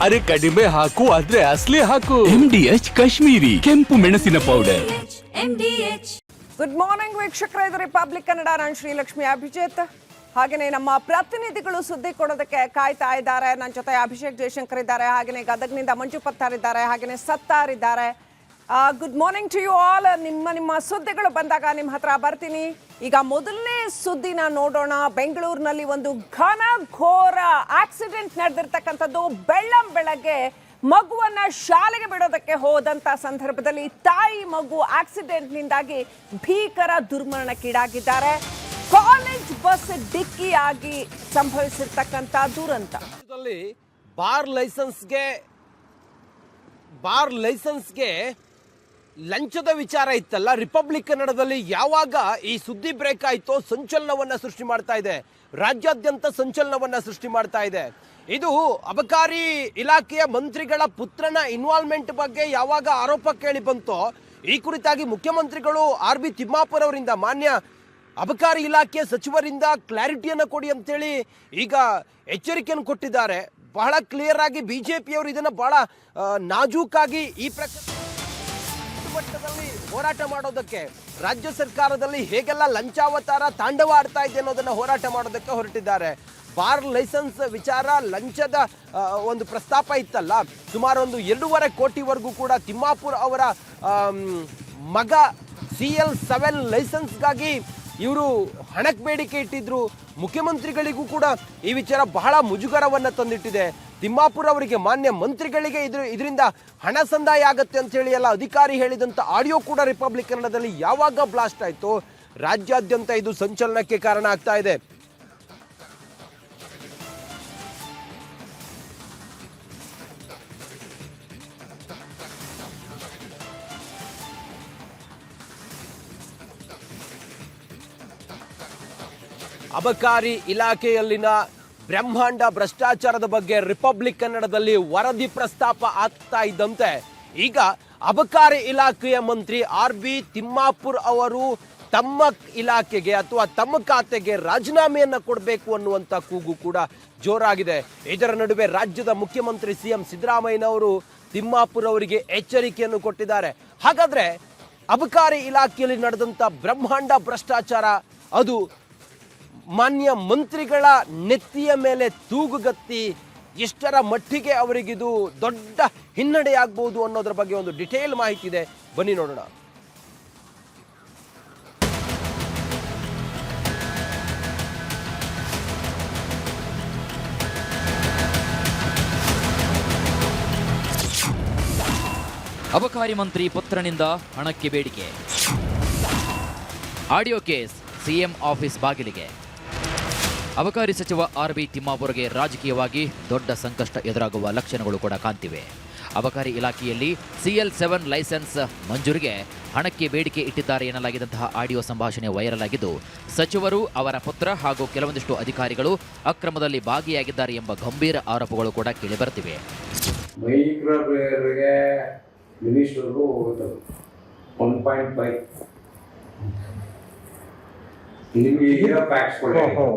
ಅರೆ ಕಡಿಮೆ ಹಾಕು ಆದ್ರೆ ಅಸಲಿ ಹಾಕು. MDH ಕಾಶ್ಮೀರಿ ಕೆಂಪು ಮೆಣಸಿನ ಪೌಡರ್. ಗುಡ್ ಮಾರ್ನಿಂಗ್ ವೀಕ್ಷಕರೇ, ಇದು ರಿಪಬ್ಲಿಕ್ ಕನ್ನಡ. ನಾನು ಶ್ರೀಲಕ್ಷ್ಮಿ ಅಭಿಜಿತ್. ಹಾಗೆಯೇ ನಮ್ಮ ಪ್ರತಿನಿಧಿಗಳು ಸುದ್ದಿ ಕೊಡೋದಕ್ಕೆ ಕಾಯ್ತಾ ಇದ್ದಾರೆ. ನನ್ನ ಜೊತೆ ಅಭಿಷೇಕ್ ಜಯಶಂಕರ್ ಇದ್ದಾರೆ, ಹಾಗೆಯೇ ಗದಗ್ನಿಂದ ಮಂಜು ಪತ್ತಾರ್ ಇದ್ದಾರೆ, ಹಾಗೆಯೇ ಸತ್ತಾರ್ ಇದ್ದಾರೆ. Good morning to you all. ನಿಮ್ಮ ಸುದ್ದಿಗಳು ಬಂದಾಗ ನಿಮ್ಮ ಹತ್ರ ಬರ್ತೀನಿ. ಈಗ ಮೊದಲನೇ ಸುದ್ದಿನ ನೋಡೋಣ. ಬೆಂಗಳೂರಿನಲ್ಲಿ ಒಂದು ಘನಘೋರ ಆಕ್ಸಿಡೆಂಟ್ ನಡೆದಿರ್ತಕ್ಕಂಥದ್ದು. ಬೆಳಗ್ಗೆ ಮಗುವನ್ನ ಶಾಲೆಗೆ ಬಿಡೋದಕ್ಕೆ ಹೋದಂತ ಸಂದರ್ಭದಲ್ಲಿ ತಾಯಿ ಮಗು ಆಕ್ಸಿಡೆಂಟ್ನಿಂದಾಗಿ ಭೀಕರ ದುರ್ಮರಣಕ್ಕೀಡಾಗಿದ್ದಾರೆ. ಕಾಲೇಜ್ ಬಸ್ ಡಿಕ್ಕಿಯಾಗಿ ಸಂಭವಿಸಿರ್ತಕ್ಕಂಥ ದುರಂತ. ಬಾರ್ ಲೈಸೆನ್ಸ್ಗೆ ಲಂಚದ ವಿಚಾರ ಇತ್ತಲ್ಲ, ರಿಪಬ್ಲಿಕ್ ಕನ್ನಡದಲ್ಲಿ ಯಾವಾಗ ಈ ಸುದ್ದಿ ಬ್ರೇಕ್ ಆಯಿತೋ ಸಂಚಲನವನ್ನ ಸೃಷ್ಟಿ ಮಾಡ್ತಾ ಇದೆ, ರಾಜ್ಯಾದ್ಯಂತ ಸಂಚಲನವನ್ನ ಸೃಷ್ಟಿ ಮಾಡ್ತಾ ಇದೆ. ಇದು ಅಬಕಾರಿ ಇಲಾಖೆಯ ಮಂತ್ರಿಗಳ ಪುತ್ರನ ಇನ್ವಾಲ್ವ್ಮೆಂಟ್ ಬಗ್ಗೆ ಯಾವಾಗ ಆರೋಪ ಕೇಳಿ ಬಂತೋ, ಈ ಕುರಿತಾಗಿ ಮುಖ್ಯಮಂತ್ರಿಗಳು ಆರ್ ಬಿ ತಿಮ್ಮಾಪುರ್ ಅವರಿಂದ, ಮಾನ್ಯ ಅಬಕಾರಿ ಇಲಾಖೆಯ ಸಚಿವರಿಂದ ಕ್ಲಾರಿಟಿಯನ್ನು ಕೊಡಿ ಅಂತೇಳಿ ಈಗ ಎಚ್ಚರಿಕೆಯನ್ನು ಕೊಟ್ಟಿದ್ದಾರೆ. ಬಹಳ ಕ್ಲಿಯರ್ ಆಗಿ ಬಿಜೆಪಿಯವರು ಇದನ್ನು ಬಹಳ ನಾಜೂಕಾಗಿ ಈ ಮಟ್ಟದಲ್ಲಿ ಹೋರಾಟ ಮಾಡೋದಕ್ಕೆ, ರಾಜ್ಯ ಸರ್ಕಾರದಲ್ಲಿ ಹೇಗೆಲ್ಲ ಲಂಚಾವತಾರ ತಾಂಡವ ಆಡ್ತಾ ಇದೆ ಅನ್ನೋದನ್ನ ಹೋರಾಟ ಮಾಡೋದಕ್ಕೆ ಹೊರಟಿದ್ದಾರೆ. ಬಾರ್ ಲೈಸೆನ್ಸ್ ವಿಚಾರ, ಲಂಚದ ಒಂದು ಪ್ರಸ್ತಾಪ ಇತ್ತಲ್ಲ, ಸುಮಾರು ಒಂದು 2.5 ಕೋಟಿವರೆಗೂ ಕೂಡ ತಿಮ್ಮಾಪುರ್ ಅವರ ಮಗ CL7 ಲೈಸೆನ್ಸ್ಗಾಗಿ ಇವರು ಹಣಕ್ಕೆ ಬೇಡಿಕೆ ಇಟ್ಟಿದ್ರು. ಮುಖ್ಯಮಂತ್ರಿಗಳಿಗೂ ಕೂಡ ಈ ವಿಚಾರ ಬಹಳ ಮುಜುಗರವನ್ನು ತಂದಿಟ್ಟಿದೆ. ತಿಮ್ಮಾಪುರ್ ಅವರಿಗೆ, ಮಾನ್ಯ ಮಂತ್ರಿಗಳಿಗೆ ಇದರಿಂದ ಹಣ ಸಂದಾಯ ಆಗತ್ತೆ ಅಂತ ಹೇಳಿ ಎಲ್ಲ ಅಧಿಕಾರಿ ಹೇಳಿದಂಥ ಆಡಿಯೋ ಕೂಡ ರಿಪಬ್ಲಿಕ್ ಕನ್ನಡದಲ್ಲಿ ಯಾವಾಗ ಬ್ಲಾಸ್ಟ್ ಆಯಿತು, ರಾಜ್ಯಾದ್ಯಂತ ಇದು ಸಂಚಲನಕ್ಕೆ ಕಾರಣ ಆಗ್ತಾ ಇದೆ. ಅಬಕಾರಿ ಇಲಾಖೆಯಲ್ಲಿನ ಬ್ರಹ್ಮಾಂಡ ಭ್ರಷ್ಟಾಚಾರದ ಬಗ್ಗೆ ರಿಪಬ್ಲಿಕ್ ಕನ್ನಡದಲ್ಲಿ ವರದಿ ಪ್ರಸ್ತಾಪ ಆಗ್ತಾ ಇದ್ದಂತೆ ಈಗ ಅಬಕಾರಿ ಇಲಾಖೆಯ ಮಂತ್ರಿ ಆರ್ ಬಿ ತಿಮ್ಮಾಪುರ್ ಅವರು ತಮ್ಮ ಇಲಾಖೆಗೆ ಅಥವಾ ತಮ್ಮ ಖಾತೆಗೆ ರಾಜೀನಾಮೆಯನ್ನು ಕೊಡಬೇಕು ಅನ್ನುವಂಥ ಕೂಗು ಕೂಡ ಜೋರಾಗಿದೆ. ಇದರ ನಡುವೆ ರಾಜ್ಯದ ಮುಖ್ಯಮಂತ್ರಿ CM ಸಿದ್ದರಾಮಯ್ಯನವರು ತಿಮ್ಮಾಪುರ್ ಅವರಿಗೆ ಎಚ್ಚರಿಕೆಯನ್ನು ಕೊಟ್ಟಿದ್ದಾರೆ. ಹಾಗಾದ್ರೆ ಅಬಕಾರಿ ಇಲಾಖೆಯಲ್ಲಿ ನಡೆದಂಥ ಬ್ರಹ್ಮಾಂಡ ಭ್ರಷ್ಟಾಚಾರ ಅದು ಮಾನ್ಯ ಮಂತ್ರಿಗಳ ನೆತ್ತಿಯ ಮೇಲೆ ತೂಗುಗತ್ತಿ ಎಷ್ಟರ ಮಟ್ಟಿಗೆ ಅವರಿಗಿದು ದೊಡ್ಡ ಹಿನ್ನಡೆ ಆಗ್ಬೋದು ಅನ್ನೋದ್ರ ಬಗ್ಗೆ ಒಂದು ಡಿಟೇಲ್ ಮಾಹಿತಿ ಇದೆ, ಬನ್ನಿ ನೋಡೋಣ. ಅಬಕಾರಿ ಮಂತ್ರಿ ಪುತ್ರನಿಂದ ಹಣಕ್ಕೆ ಬೇಡಿಕೆ. ಆಡಿಯೋ ಕೇಸ್ CM ಆಫೀಸ್ ಬಾಗಿಲಿಗೆ. ಅಬಕಾರಿ ಸಚಿವ ಆರ್ ಬಿ ತಿಮ್ಮಾಪುರ್ಗೆ ರಾಜಕೀಯವಾಗಿ ದೊಡ್ಡ ಸಂಕಷ್ಟ ಎದುರಾಗುವ ಲಕ್ಷಣಗಳು ಕೂಡ ಕಾಣ್ತಿವೆ. ಅಬಕಾರಿ ಇಲಾಖೆಯಲ್ಲಿ CL7 ಲೈಸೆನ್ಸ್ ಮಂಜೂರಿಗೆ ಹಣಕ್ಕೆ ಬೇಡಿಕೆ ಇಟ್ಟಿದ್ದಾರೆ ಎನ್ನಲಾಗಿದ್ದಂತಹ ಆಡಿಯೋ ಸಂಭಾಷಣೆ ವೈರಲ್ ಆಗಿದ್ದು, ಸಚಿವರು, ಅವರ ಪುತ್ರ ಹಾಗೂ ಕೆಲವೊಂದಿಷ್ಟು ಅಧಿಕಾರಿಗಳು ಅಕ್ರಮದಲ್ಲಿ ಭಾಗಿಯಾಗಿದ್ದಾರೆ ಎಂಬ ಗಂಭೀರ ಆರೋಪಗಳು ಕೂಡ ಕೇಳಿಬರ್ತಿವೆ. ಮಿನಿಸ್ಟರ್ಗೂ 1.5 ನಿಮಗೆ ಇರೋ ಫ್ಯಾಕ್ಟ್ಸ್ ಕೊಡಿ,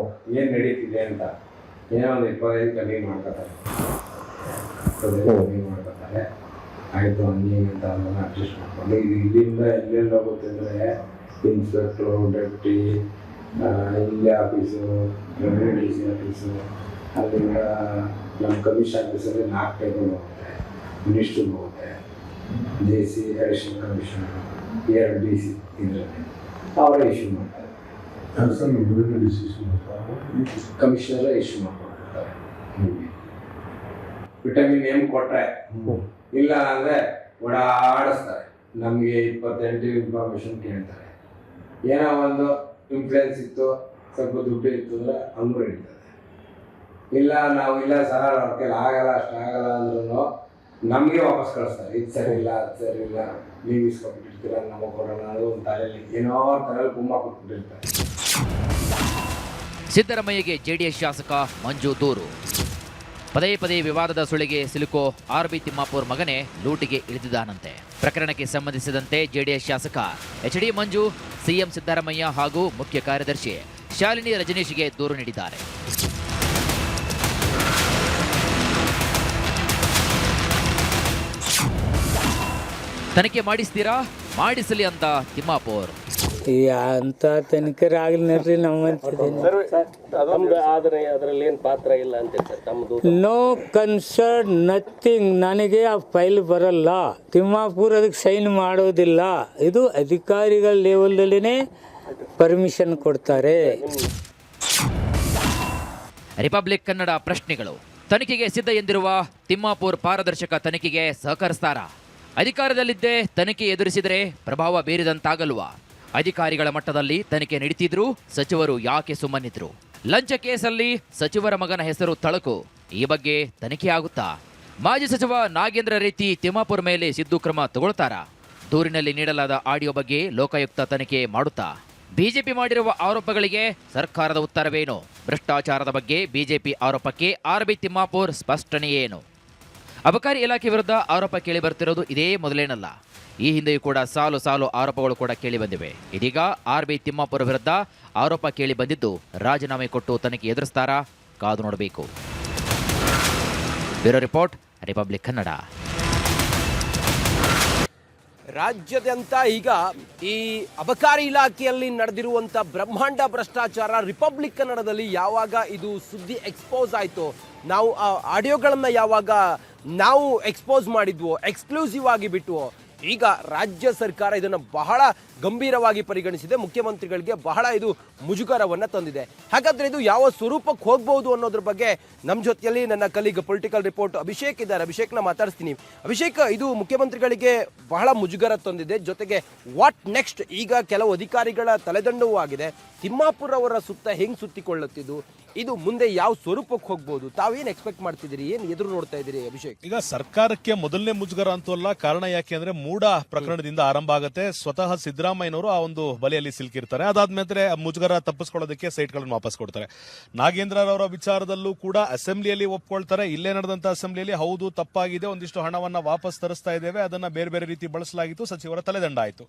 ಏನು ನಡೀತಿದೆ ಅಂತ. ಏನೋ ಒಂದು 25 ಕಮ್ಮಿ ಮಾಡ್ಕೊತಾರೆ, ಆಯಿತು ಹಂಗೆ ಅಂತ ಅದನ್ನು ಅಡ್ಜಸ್ಟ್ ಮಾಡ್ಕೊಂಡು ಇದು ಇಲ್ಲಿಂದ ಎಲ್ಲೆಲ್ಲ ಹೋಗುತ್ತೆ ಅಂದರೆ ಇನ್ಸ್ಪೆಕ್ಟ್ರು, ಡೆಪ್ಟಿ, ಇಲ್ಲೇ ಆಫೀಸು, ರೆವಿನ್ಯೂ DC ಆಫೀಸು, ಅಲ್ಲಿಂದ ನಮ್ಮ ಕಮಿಷನ್ ಆಫೀಸಲ್ಲಿ 4 ಟೇಬಲ್ ಹೋಗುತ್ತೆ, ಮಿನಿಸ್ಟ್ರಿಗೆ ಹೋಗುತ್ತೆ, JC ಅಡಿಷನಲ್ ಕಮಿಷನರ್, 2 DC ಇದರಲ್ಲಿ ಅವರೇ ಇಶ್ಯೂ ಮಾಡ್ತಾರೆ. ಕಮಿಷನರ್ ಇಶ್ಯೂ ಮಾಡ್ಕೊಂಡಿರ್ತಾರೆ. ವಿಟಮಿನ್ M ಕೊಟ್ಟರೆ, ಇಲ್ಲ ಅಂದರೆ ಓಡಾಡಿಸ್ತಾರೆ. ನಮಗೆ 28 ಇನ್ಫಾರ್ಮೇಶನ್ ಕೇಳ್ತಾರೆ. ಏನೋ ಒಂದು ಇನ್ಫ್ಲೂಯೆನ್ಸ್ ಇತ್ತು, ಸ್ವಲ್ಪ ದುಡ್ಡು ಇತ್ತು ಅಂದರೆ ಹಂಗೂ ಹಿಡಿತಾರೆ. ಇಲ್ಲ ನಾವು ಇಲ್ಲ ಸರ್ ಅವ್ರ ಕೈಲಿ ಆಗಲ್ಲ, ಅಷ್ಟಾಗಲ್ಲ ಅಂದ್ರೂ ನಮಗೆ ವಾಪಸ್ ಕಳಿಸ್ತಾರೆ. ಇದು ಸರಿ ಇಲ್ಲ, ಅದು ಸರಿ ಇಲ್ಲ, ನೀವು ಇಸ್ಕೊಬಿಟ್ಟಿರ್ತೀರ, ನಮಗೆ ಕೊಡೋಣ ಅನ್ನೋದು ಒಂದು ತಲೆಯಲ್ಲಿ ಏನೋ ತಲೆಯಲ್ಲಿ ಕುಂಬ ಕೊಟ್ಬಿಟ್ಟಿರ್ತಾರೆ. ಸಿದ್ದರಾಮಯ್ಯಗೆ JDS ಶಾಸಕ ಮಂಜು ದೂರು. ಪದೇ ಪದೇ ವಿವಾದದ ಸುಳಿಗೆ ಸಿಲುಕೋ ಆರ್ ಬಿ ತಿಮ್ಮಾಪುರ್ ಮಗನೇ ಲೂಟಿಗೆ ಇಳಿದಿದ್ದಾನಂತೆ. ಪ್ರಕರಣಕ್ಕೆ ಸಂಬಂಧಿಸಿದಂತೆ JDS ಶಾಸಕ HD ಮಂಜು CM ಸಿದ್ದರಾಮಯ್ಯ ಹಾಗೂ ಮುಖ್ಯ ಕಾರ್ಯದರ್ಶಿ ಶಾಲಿನಿ ರಜನೀಶ್ಗೆ ದೂರು ನೀಡಿದ್ದಾರೆ. ತನಿಖೆ ಮಾಡಿಸ್ತೀರಾ? ಮಾಡಿಸಲಿ ಅಂತ ತಿಮ್ಮಾಪುರ್. ಅಂತ ತನಿಖೆ ಆಗಲಿ ನೋ ಕನ್ಸರ್ನ್ ನಥಿಂಗ್. ನನಗೆ ಆ ಫೈಲ್ ಬರಲ್ಲ. ತಿಮ್ಮಾಪುರ್ ಅದಕ್ಕೆ ಸೈನ್ ಮಾಡೋದಿಲ್ಲ. ಇದು ಅಧಿಕಾರಿಗಳ ಲೆವೆಲ್ದಲ್ಲಿನೇ ಪರ್ಮಿಷನ್ ಕೊಡ್ತಾರೆ. ರಿಪಬ್ಲಿಕ್ ಕನ್ನಡ ಪ್ರಶ್ನೆಗಳು. ತನಿಖೆಗೆ ಸಿದ್ಧ ಎಂದಿರುವ ತಿಮ್ಮಾಪುರ್ ಪಾರದರ್ಶಕ ತನಿಖೆಗೆ ಸಹಕರಿಸ್ತಾರಾ? ಅಧಿಕಾರದಲ್ಲಿದ್ದೇ ತನಿಖೆ ಎದುರಿಸಿದರೆ ಪ್ರಭಾವ ಬೀರಿದಂತಾಗಲ್ವಾ? ಅಧಿಕಾರಿಗಳ ಮಟ್ಟದಲ್ಲಿ ತನಿಖೆ ನಡೀತಿದ್ರು ಸಚಿವರು ಯಾಕೆ ಸುಮ್ಮನಿದ್ರು? ಲಂಚ ಕೇಸಲ್ಲಿ ಸಚಿವರ ಮಗನ ಹೆಸರು ತಳಕು. ಈ ಬಗ್ಗೆ ತನಿಖೆ ಆಗುತ್ತಾ? ಮಾಜಿ ಸಚಿವ ನಾಗೇಂದ್ರ ರೀತಿ ತಿಮ್ಮಾಪುರ್ ಮೇಲೆ ಸಿದ್ದು ಕ್ರಮ ತಗೊಳ್ತಾರಾ? ದೂರಿನಲ್ಲಿ ನೀಡಲಾದ ಆಡಿಯೋ ಬಗ್ಗೆ ಲೋಕಾಯುಕ್ತ ತನಿಖೆ ಮಾಡುತ್ತಾ? ಬಿಜೆಪಿ ಮಾಡಿರುವ ಆರೋಪಗಳಿಗೆ ಸರ್ಕಾರದ ಉತ್ತರವೇನು? ಭ್ರಷ್ಟಾಚಾರದ ಬಗ್ಗೆ ಬಿಜೆಪಿ ಆರೋಪಕ್ಕೆ ಆರ್ಬಿ ತಿಮ್ಮಾಪುರ್ ಸ್ಪಷ್ಟನೆ ಏನು? ಅಬಕಾರಿ ಇಲಾಖೆ ವಿರುದ್ಧ ಆರೋಪ ಕೇಳಿ ಬರ್ತಿರೋದು ಇದೇ ಮೊದಲೇನಲ್ಲ. ಈ ಹಿಂದೆಯೂ ಕೂಡ ಸಾಲು ಸಾಲು ಆರೋಪಗಳು ಕೂಡ ಕೇಳಿ ಬಂದಿವೆ. ಇದೀಗ ಆರ್ಬಿ ತಿಮ್ಮಾಪುರ್ ವಿರುದ್ಧ ಆರೋಪ ಕೇಳಿ ಬಂದಿದ್ದು ರಾಜೀನಾಮೆ ಕೊಟ್ಟು ತನಿಖೆ ಎದುರಿಸ್ತಾರಾ? ಕಾದು ನೋಡಬೇಕು. Bureau report, republic Kannada. ರಾಜ್ಯಾದ್ಯಂತ ಈಗ ಈ ಅಬಕಾರಿ ಇಲಾಖೆಯಲ್ಲಿ ನಡೆದಿರುವಂಥ ಬ್ರಹ್ಮಾಂಡ ಭ್ರಷ್ಟಾಚಾರ ರಿಪಬ್ಲಿಕ್ ಕನ್ನಡದಲ್ಲಿ ಯಾವಾಗ ಇದು ಸುದ್ದಿ ಎಕ್ಸ್ಪೋಸ್ ಆಯಿತು, ನಾವು ಆ ಆಡಿಯೋಗಳನ್ನು ಯಾವಾಗ ನಾವು ಎಕ್ಸ್ಪೋಸ್ ಮಾಡಿದ್ವೋ, ಎಕ್ಸ್ಕ್ಲೂಸಿವ್ ಆಗಿ ಬಿಟ್ವೋ, ಈಗ ರಾಜ್ಯ ಸರ್ಕಾರ ಇದನ್ನು ಬಹಳ ಗಂಭೀರವಾಗಿ ಪರಿಗಣಿಸಿದೆ. ಮುಖ್ಯಮಂತ್ರಿಗಳಿಗೆ ಬಹಳ ಇದು ಮುಜುಗರವನ್ನು ತಂದಿದೆ. ಹಾಗಾದರೆ ಇದು ಯಾವ ಸ್ವರೂಪಕ್ಕೆ ಹೋಗ್ಬೋದು ಅನ್ನೋದ್ರ ಬಗ್ಗೆ ನಮ್ಮ ಜೊತೆಯಲ್ಲಿ ನನ್ನ ಕಲೀಗ್ ಪೊಲಿಟಿಕಲ್ ರಿಪೋರ್ಟ್ ಅಭಿಷೇಕ್ ಇದ್ದಾರೆ. ಅಭಿಷೇಕ್ನ ಮಾತಾಡ್ತೀನಿ. ಅಭಿಷೇಕ್, ಇದು ಮುಖ್ಯಮಂತ್ರಿಗಳಿಗೆ ಬಹಳ ಮುಜುಗರ ತಂದಿದೆ. ಜೊತೆಗೆ ವಾಟ್ ನೆಕ್ಸ್ಟ್? ಈಗ ಕೆಲವು ಅಧಿಕಾರಿಗಳ ತಲೆದಂಡವೂ ಆಗಿದೆ. ತಿಮ್ಮಾಪುರ್ ಅವರ ಸುತ್ತ ಹೆಂಗೆ ಸುತ್ತಿಕೊಳ್ಳುತ್ತಿದ್ದು, ಇದು ಮುಂದೆ ಯಾವ ಸ್ವರೂಪಕ್ಕೆ ಹೋಗ್ಬೋದು? ತಾವೇನು ಎಕ್ಸ್ಪೆಕ್ಟ್ ಮಾಡ್ತಿದ್ದೀರಿ? ಏನು ಎದುರು ನೋಡ್ತಾ ಇದ್ದೀರಿ ಅಭಿಷೇಕ್? ಈಗ ಸರ್ಕಾರಕ್ಕೆ ಮೊದಲನೇ ಮುಜುಗರ ಅಂತೂ ಅಲ್ಲ. ಕಾರಣ ಯಾಕೆ ಅಂದ್ರೆ ಮೂಡ ಪ್ರಕರಣದಿಂದ ಆರಂಭ ಆಗುತ್ತೆ. ಸ್ವತಃ ಸಿದ್ದರಾಮಯ್ಯನವರು ಆ ಒಂದು ಬಲೆಯಲ್ಲಿ ಸಿಲುಕಿರ್ತಾರೆ. ಅದಾದ್ಮೇಲೆ ಮುಜುಗರ ತಪ್ಪಿಸ್ಕೊಳ್ಳೋದಕ್ಕೆ ಸೈಟ್ಗಳನ್ನು ವಾಪಸ್ ಕೊಡ್ತಾರೆ. ನಾಗೇಂದ್ರರವರ ವಿಚಾರದಲ್ಲೂ ಕೂಡ ಅಸೆಂಬ್ಲಿಯಲ್ಲಿ ಒಪ್ಕೊಳ್ತಾರೆ. ಇಲ್ಲೇ ನಡೆದಂತ ಅಸೆಂಬ್ಲಿಯಲ್ಲಿ ಹೌದು ತಪ್ಪಾಗಿದೆ, ಒಂದಿಷ್ಟು ಹಣವನ್ನ ವಾಪಸ್ ತರಿಸ್ತಾ ಇದ್ದೇವೆ, ಅದನ್ನ ಬೇರೆ ಬೇರೆ ರೀತಿ ಬಳಸಲಾಗಿತ್ತು, ಸಚಿವರ ತಲೆದಂಡ ಆಯಿತು.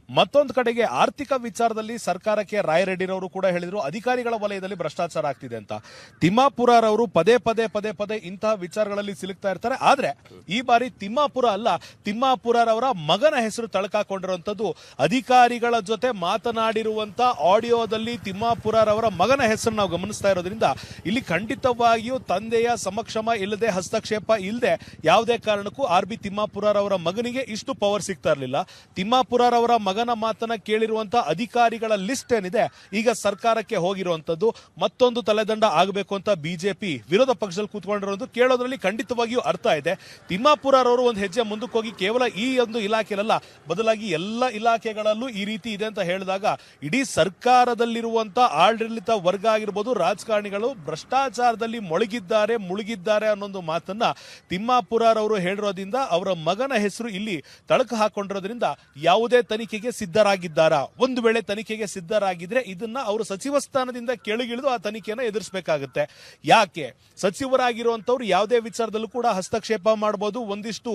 ಮತ್ತೊಂದು ಕಡೆಗೆ ಆರ್ಥಿಕ ವಿಚಾರದಲ್ಲಿ ಸರ್ಕಾರಕ್ಕೆ ರಾಯರೆಡ್ಡಿರವರು ಕೂಡ ಹೇಳಿದ್ರು ಅಧಿಕಾರಿಗಳ ವಲಯದಲ್ಲಿ ಭ್ರಷ್ಟಾಚಾರ ಆಗ್ತಿದೆ ಅಂತ. ತಿಮ್ಮಾಪುರರವರು ಪದೇ ಪದೇ ಪದೇ ಪದೇ ಇಂತಹ ವಿಚಾರಗಳಲ್ಲಿ ಸಿಲುಕ್ತಾ ಇರ್ತಾರೆ. ಆದ್ರೆ ಈ ಬಾರಿ ತಿಮ್ಮಾಪುರ ಅಲ್ಲ, ತಿಮ್ಮಾಪುರರವರ ಮಗನ ಹೆಸರು ತಳಕಾಕೊಂಡಿರುವಂತದ್ದು. ಅಧಿಕಾರಿಗಳ ಜೊತೆ ಮಾತನಾಡಿರುವಂತ ಆಡಿಯೋದಲ್ಲಿ ತಿಮ್ಮಾಪುರರವರ ಮಗನ ಹೆಸರು ನಾವು ಗಮನಿಸ್ತಾ ಇರೋದ್ರಿಂದ ಇಲ್ಲಿ ಖಂಡಿತವಾಗಿಯೂ ತಂದೆಯ ಸಮಕ್ಷಮ ಇಲ್ಲದೆ, ಹಸ್ತಕ್ಷೇಪ ಇಲ್ಲದೆ ಯಾವುದೇ ಕಾರಣಕ್ಕೂ ಆರ್ಬಿ ತಿಮ್ಮಾಪುರರವರ ಮಗನಿಗೆ ಇಷ್ಟು ಪವರ್ ಸಿಗ್ತಾ ಇರಲಿಲ್ಲ. ತಿಮ್ಮಾಪುರರವರ ಮಗನ ಮಾತನ್ನ ಕೇಳಿರುವಂತಹ ಅಧಿಕಾರಿಗಳ ಲಿಸ್ಟ್ ಏನಿದೆ ಈಗ ಸರ್ಕಾರಕ್ಕೆ ಹೋಗಿರುವಂತದ್ದು. ಮತ್ತೊಂದು ತಲೆದಂಡ ಆಗಬೇಕು ಅಂತ ಬಿಜೆಪಿ ವಿರೋಧ ಪಕ್ಷದಲ್ಲಿ ಕೂತ್ಕೊಂಡಿರೋದು ಕೇಳೋದ್ರಲ್ಲಿ ಖಂಡಿತವಾಗಿಯೂ ಅರ್ಥ ಇದೆ. ತಿಮ್ಮಾಪುರರವರು ಒಂದು ಹೆಜ್ಜೆ ಮುಂದಕ್ಕೆ ಹೋಗಿ ಕೇವಲ ಈ ಒಂದು ಇಲಾಖೆಯಲ್ಲ, ಬದಲಾಗಿ ಎಲ್ಲ ಇಲಾಖೆಗಳಲ್ಲೂ ಈ ರೀತಿ ಇದೆ ಅಂತ ಹೇಳಿದಾಗ ಇಡೀ ಸರ್ಕಾರದಲ್ಲಿರುವಂತಹ ಆಡಳಿತ ವರ್ಗ ಆಗಿರ್ಬೋದು, ರಾಜಕಾರಣಿಗಳು ಭ್ರಷ್ಟಾಚಾರದಲ್ಲಿ ಮುಳುಗಿದ್ದಾರೆ ಅನ್ನೊಂದು ಮಾತನ್ನ ತಿಮ್ಮಾಪುರರವರು ಹೇಳಿರೋದ್ರಿಂದ ಅವರ ಮಗನ ಹೆಸರು ಇಲ್ಲಿ ತಳಕು ಹಾಕೊಂಡಿರೋದ್ರಿಂದ ಯಾವುದೇ ತನಿಖೆಗೆ ಸಿದ್ಧರಾಗಿದ್ದಾರಾ? ಒಂದು ವೇಳೆ ತನಿಖೆಗೆ ಸಿದ್ಧರಾಗಿದ್ರೆ ಇದನ್ನ ಅವರು ಸಚಿವ ಸ್ಥಾನದಿಂದ ಕೆಳಗಿಳಿದು ಆ ತನಿಖೆಯನ್ನು ಎದುರಿಸಬೇಕಾಗುತ್ತೆ. ಯಾಕೆ? ಸಚಿವರಾಗಿರುವಂತವ್ರು ಯಾವುದೇ ವಿಚಾರದಲ್ಲೂ ಕೂಡ ಹಸ್ತಕ್ಷೇಪ ಮಾಡಬಹುದು, ಒಂದಿಷ್ಟು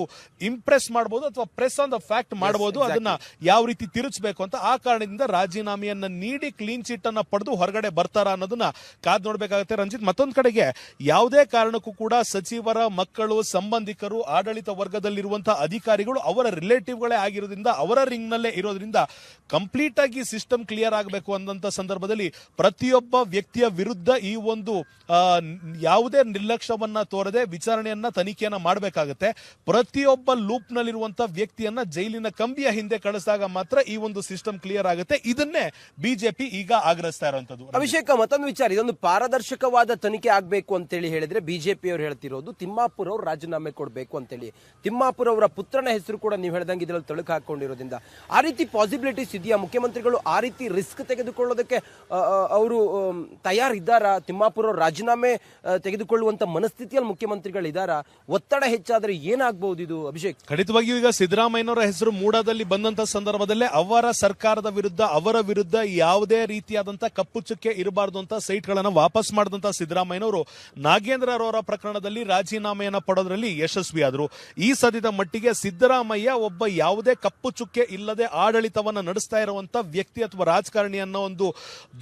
ಇಂಪ್ರೆಸ್ ಮಾಡಬಹುದು ಅಥವಾ ಪ್ರೆಸ್ ಆನ್ ದ ಫ್ಯಾಕ್ಟ್ ಮಾಡಬಹುದು. ಅದನ್ನ ಯಾವ ರೀತಿ ತಿರುಚಬೇಕು ಅಂತ ಆ ಕಾರಣದಿಂದ ರಾಜೀನಾಮೆಯನ್ನ ನೀಡಿ ಕ್ಲೀನ್ ಚಿಟ್ ಅನ್ನ ಪಡೆದು ಹೊರಗಡೆ ಬರ್ತಾರಾ ಅನ್ನೋದನ್ನ ಕಾದ್ ನೋಡ್ಬೇಕಾಗುತ್ತೆ. ರಂಜಿತ್, ಮತ್ತೊಂದು ಕಡೆಗೆ ಯಾವುದೇ ಕಾರಣಕ್ಕೂ ಕೂಡ ಸಚಿವರ ಮಕ್ಕಳು, ಸಂಬಂಧಿಕರು, ಆಡಳಿತ ವರ್ಗದಲ್ಲಿರುವಂತಹ ಅಧಿಕಾರಿಗಳು ಅವರ ರಿಲೇಟಿವ್ಗಳೇ ಆಗಿರೋದ್ರಿಂದ, ಅವರ ರಿಂಗ್ ನಲ್ಲೇ ಇರೋದ್ರಿಂದ ಕಂಪ್ಲೀಟ್ ಆಗಿ ಸಿಸ್ಟಮ್ ಕ್ಲಿಯರ್ ಆಗಬೇಕು ಅನ್ನಂತ ಸಂದರ್ಭದಲ್ಲಿ ಪ್ರತಿಯೊಬ್ಬ ವ್ಯಕ್ತಿಯ ವಿರುದ್ಧ ಈ ಒಂದು ಯಾವುದೇ ನಿರ್ಲಕ್ಷ್ಯವನ್ನ ತೋರದೆ ವಿಚಾರಣೆಯನ್ನ, ತನಿಖೆಯನ್ನ ಮಾಡಬೇಕಾಗುತ್ತೆ. ಪ್ರತಿಯೊಬ್ಬ ಲೂಪ್ ನಲ್ಲಿರುವಂತಹ ವ್ಯಕ್ತಿಯನ್ನ ಜೈಲಿನ ಕಂಬಿಯ ಹಿಂದೆ ಕಳಿಸಿದಾಗ ಮಾತ್ರ ಈ ಒಂದು ಸಿಸ್ಟಮ್ ಕ್ಲಿಯರ್ ಆಗುತ್ತೆ. ಇದನ್ನೇ ಬಿಜೆಪಿ ಈಗ ಆಗ್ರಹಿಸ್ತಾ ಇರುವಂತದ್ದು. ಅಭಿಷೇಕ್, ಮತ್ತೊಂದು ವಿಚಾರ, ಇದೊಂದು ಪಾರದರ್ಶಕವಾದ ತನಿಖೆ ಆಗಬೇಕು ಅಂತೇಳಿ ಹೇಳಿದ್ರೆ ಬಿಜೆಪಿ ಅವರು ಹೇಳ್ತಿರೋದು ತಿಮ್ಮಾಪುರ್ ಅವರು ರಾಜೀನಾಮೆ ಕೊಡಬೇಕು ಅಂತೇಳಿ. ತಿಮ್ಮಾಪುರ್ ಅವರ ಪುತ್ರನ ಹೆಸರು ಕೂಡ ನೀವು ಹೇಳ್ದಂಗೆ ಇದರಲ್ಲಿ ತಳುಕು ಹಾಕೊಂಡಿರೋದ್ರಿಂದ ಆ ರೀತಿ ಪಾಸಿಬಿಲಿಟೀಸ್ ಇದೆಯಾ? ಮುಖ್ಯಮಂತ್ರಿಗಳು ಆ ರೀತಿ ರಿಸ್ಕ್ ತೆಗೆದುಕೊಳ್ಳೋದಕ್ಕೆ ಅವರು ತಯಾರಿದ್ದಾರಾ? ತಿಮ್ಮಾಪುರ್ ಅವರು ರಾಜೀನಾಮೆ ತೆಗೆದುಕೊಳ್ಳುವಂತ ಮನಸ್ಥಿತಿಯಲ್ಲಿ ಮುಖ್ಯಮಂತ್ರಿಗಳು ಇದ್ದಾರಾ? ಒತ್ತಡ ಹೆಚ್ಚಾದ್ರೆ ಏನಾಗಬಹುದು ಇದು ಅಭಿಷೇಕ್? ಖಂಡಿತವಾಗಿಯೂ ಈಗ ಸಿದ್ದರಾಮಯ್ಯನವರ ಹೆಸರು ಮೂಡಾದಲ್ಲಿ ಬಂದಂತ ಸಂದರ್ಭದಲ್ಲೇ ಅವರ ಸರ್ಕಾರದ ವಿರುದ್ಧ, ಅವರ ವಿರುದ್ಧ ಯಾವುದೇ ರೀತಿಯಾದಂತಹ ಕಪ್ಪು ಚುಕ್ಕೆ ಇರಬಾರದು ಅಂತ ಸೈಟ್ಗಳನ್ನು ವಾಪಸ್ ಮಾಡಿದಂತ ಸಿದ್ದರಾಮಯ್ಯನವರು ನಾಗೇಂದ್ರರವರ ಪ್ರಕರಣದಲ್ಲಿ ರಾಜೀನಾಮೆಯನ್ನ ಪಡೋದ್ರಲ್ಲಿ ಯಶಸ್ವಿಯಾದರು. ಈ ಸದ್ಯದ ಮಟ್ಟಿಗೆ ಸಿದ್ದರಾಮಯ್ಯ ಒಬ್ಬ ಯಾವುದೇ ಕಪ್ಪು ಚುಕ್ಕೆ ಇಲ್ಲದೆ ಆಡಳಿತವನ್ನ ನಡೆಸ್ತಾ ಇರುವಂತ ವ್ಯಕ್ತಿ ಅಥವಾ ರಾಜಕಾರಣಿ ಅನ್ನೋ ಒಂದು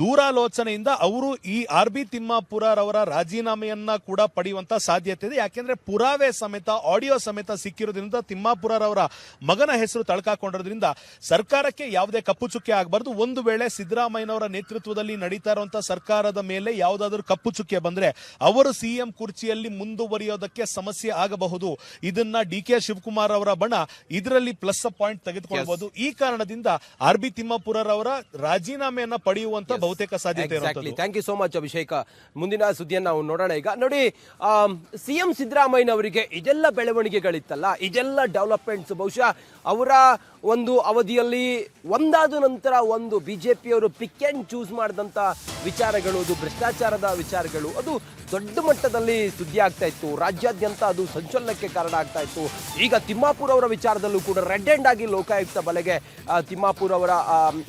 ದೂರಾಲೋಚನೆಯಿಂದ ಅವರು ಈ ಆರ್ಬಿ ಬಿ ತಿಮ್ಮಾಪುರರವರ ರಾಜೀನಾಮೆಯನ್ನ ಕೂಡ ಪಡೆಯುವಂತ ಸಾಧ್ಯತೆ ಇದೆ. ಯಾಕೆಂದ್ರೆ ಪುರಾವೆ ಸಮೇತ ಆಡಿಯೋ ಸಮೇತ ಸಿಕ್ಕಿರೋದ್ರಿಂದ ತಿಮ್ಮಾಪುರರವರ ಮಗನ ಹೆಸರು ತಳ್ಕಾಕೊಂಡಿರೋದ್ರಿಂದ ಸರ್ಕಾರಕ್ಕೆ ಯಾವುದೇ ಕಪ್ಪು ಚುಕ್ಕೆ ಆಗಬಾರ್ದು. ಒಂದು ವೇಳೆ ಸಿದ್ದರಾಮಯ್ಯನವರ ನೇತೃತ್ವದಲ್ಲಿ ನಡೀತಾ ಇರುವಂತಹ ಸರ್ಕಾರದ ಮೇಲೆ ಯಾವುದಾದ್ರೂ ಕಪ್ಪು ಚುಕ್ಕೆ ಬಂದ್ರೆ ಅವರು ಸಿಎಂ ಕುರ್ಚಿಯಲ್ಲಿ ಮುಂದುವರಿಯೋದಕ್ಕೆ ಸಮಸ್ಯೆ ಆಗಬಹುದು. ಇದನ್ನ ಡಿ.ಕೆ. ಶಿವಕುಮಾರ್ ಅವರ ಬಣ ಇದರಲ್ಲಿ ಪ್ಲಸ್ ಪಾಯಿಂಟ್ ತೆಗೆದುಕೊಳ್ಳಬಹುದು. ಈ ಕಾರಣದಿಂದ ಆರ್.ಬಿ. ತಿಮ್ಮಾಪುರರವರ ರಾಜೀನಾಮೆಯನ್ನ ಪಡೆಯುವಂತ ಬಹುತೇಕ ಸಾಧ್ಯತೆ ಇರುತ್ತದೆ. Thank you so much Abhishek. ಮುಂದಿನ ಸುದ್ದಿಯನ್ನು ನಾವು ನೋಡೋಣ. ಈಗ ನೋಡಿ, ಸಿಎಂ ಸಿದ್ದರಾಮಯ್ಯನವರಿಗೆ ಇದೆಲ್ಲ ಬೆಳವಣಿಗೆಗಳಿತ್ತಲ್ಲ, ಇದೆಲ್ಲ ಡೆವಲಪ್ಮೆಂಟ್ಸ್ ಬಹುಶಃ ಅವರ ಒಂದು ಅವಧಿಯಲ್ಲಿ ಒಂದಾದ ನಂತರ ಒಂದು ಬಿಜೆಪಿಯವರು ಪಿಕ್ ಅಂಡ್ ಚೂಸ್ ಮಾಡಿದಂಥ ವಿಚಾರಗಳು, ಅದು ಭ್ರಷ್ಟಾಚಾರದ ವಿಚಾರಗಳು, ಅದು ದೊಡ್ಡ ಮಟ್ಟದಲ್ಲಿ ಸುದ್ದಿ ಆಗ್ತಾ ಇತ್ತು. ರಾಜ್ಯಾದ್ಯಂತ ಅದು ಸಂಚಲನಕ್ಕೆ ಕಾರಣ ಆಗ್ತಾ ಇತ್ತು. ಈಗ ತಿಮ್ಮಾಪುರ ಅವರ ವಿಚಾರದಲ್ಲೂ ಕೂಡ ರೆಡ್ ಹ್ಯಾಂಡ್ ಆಗಿ ಲೋಕಾಯುಕ್ತ ಬಲೆಗೆ ತಿಮ್ಮಾಪುರ ಅವರ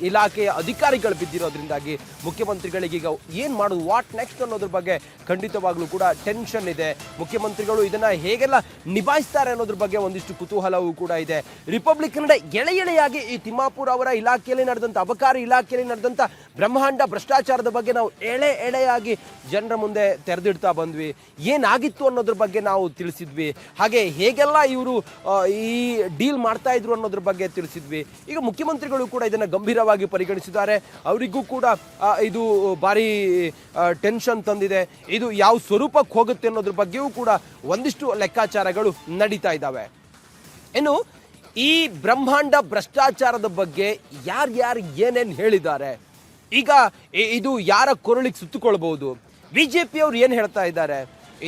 ಇಲಾಖೆಯ ಅಧಿಕಾರಿಗಳು ಬಿದ್ದಿರೋದ್ರಿಂದಾಗಿ ಮುಖ್ಯಮಂತ್ರಿಗಳಿಗೆ ಈಗ ಏನು ಮಾಡೋದು, ವಾಟ್ ನೆಕ್ಸ್ಟ್ ಅನ್ನೋದ್ರ ಬಗ್ಗೆ ಖಂಡಿತವಾಗ್ಲೂ ಕೂಡ ಟೆನ್ಷನ್ ಇದೆ. ಮುಖ್ಯಮಂತ್ರಿಗಳು ಇದನ್ನ ಹೇಗೆಲ್ಲ ನಿಭಾಯಿಸ್ತಾರೆ ಅನ್ನೋದ್ರ ಬಗ್ಗೆ ಒಂದಿಷ್ಟು ಕುತೂಹಲವೂ ಕೂಡ ಇದೆ. ರಿಪಬ್ಲಿಕ್ ಕನ್ನಡ ಎಳೆಯಾಗಿ ಈ ತಿಮ್ಮಾಪುರ ಅವರ ಇಲಾಖೆಯಲ್ಲಿ ನಡೆದಂಥ, ಅಬಕಾರಿ ಇಲಾಖೆಯಲ್ಲಿ ನಡೆದಂಥ ಬ್ರಹ್ಮಾಂಡ ಭ್ರಷ್ಟಾಚಾರದ ಬಗ್ಗೆ ನಾವು ಎಳೆಯಾಗಿ ಜನರ ಮುಂದೆ ತೆರೆದಿಡ್ತಾ ಬಂದ್ವಿ. ಏನಾಗಿತ್ತು ಅನ್ನೋದ್ರ ಬಗ್ಗೆ ನಾವು ತಿಳಿಸಿದ್ವಿ. ಹಾಗೆ ಹೇಗೆಲ್ಲ ಇವರು ಈ ಡೀಲ್ ಮಾಡ್ತಾ ಇದ್ರು ಅನ್ನೋದ್ರ ಬಗ್ಗೆ ತಿಳಿಸಿದ್ವಿ. ಈಗ ಮುಖ್ಯಮಂತ್ರಿಗಳು ಕೂಡ ಇದನ್ನು ಗಂಭೀರವಾಗಿ ಪರಿಗಣಿಸಿದ್ದಾರೆ. ಅವರಿಗೂ ಕೂಡ ಇದು ಭಾರಿ ಟೆನ್ಷನ್ ತಂದಿದೆ. ಇದು ಯಾವ ಸ್ವರೂಪಕ್ಕೆ ಹೋಗುತ್ತೆ ಅನ್ನೋದ್ರ ಬಗ್ಗೆಯೂ ಕೂಡ ಒಂದಿಷ್ಟು ಲೆಕ್ಕಾಚಾರಗಳು ನಡೀತಾ ಇದ್ದಾವೆ. ಇನ್ನು ಈ ಬ್ರಹ್ಮಾಂಡ ಭ್ರಷ್ಟಾಚಾರದ ಬಗ್ಗೆ ಯಾರ್ಯಾರು ಏನೇನು ಹೇಳಿದ್ದಾರೆ, ಈಗ ಇದು ಯಾರ ಕೊರಳಿಗೆ ಸುತ್ತುಕೊಳ್ಬಹುದು, ಬಿಜೆಪಿಯವರು ಏನು ಹೇಳ್ತಾ ಇದ್ದಾರೆ,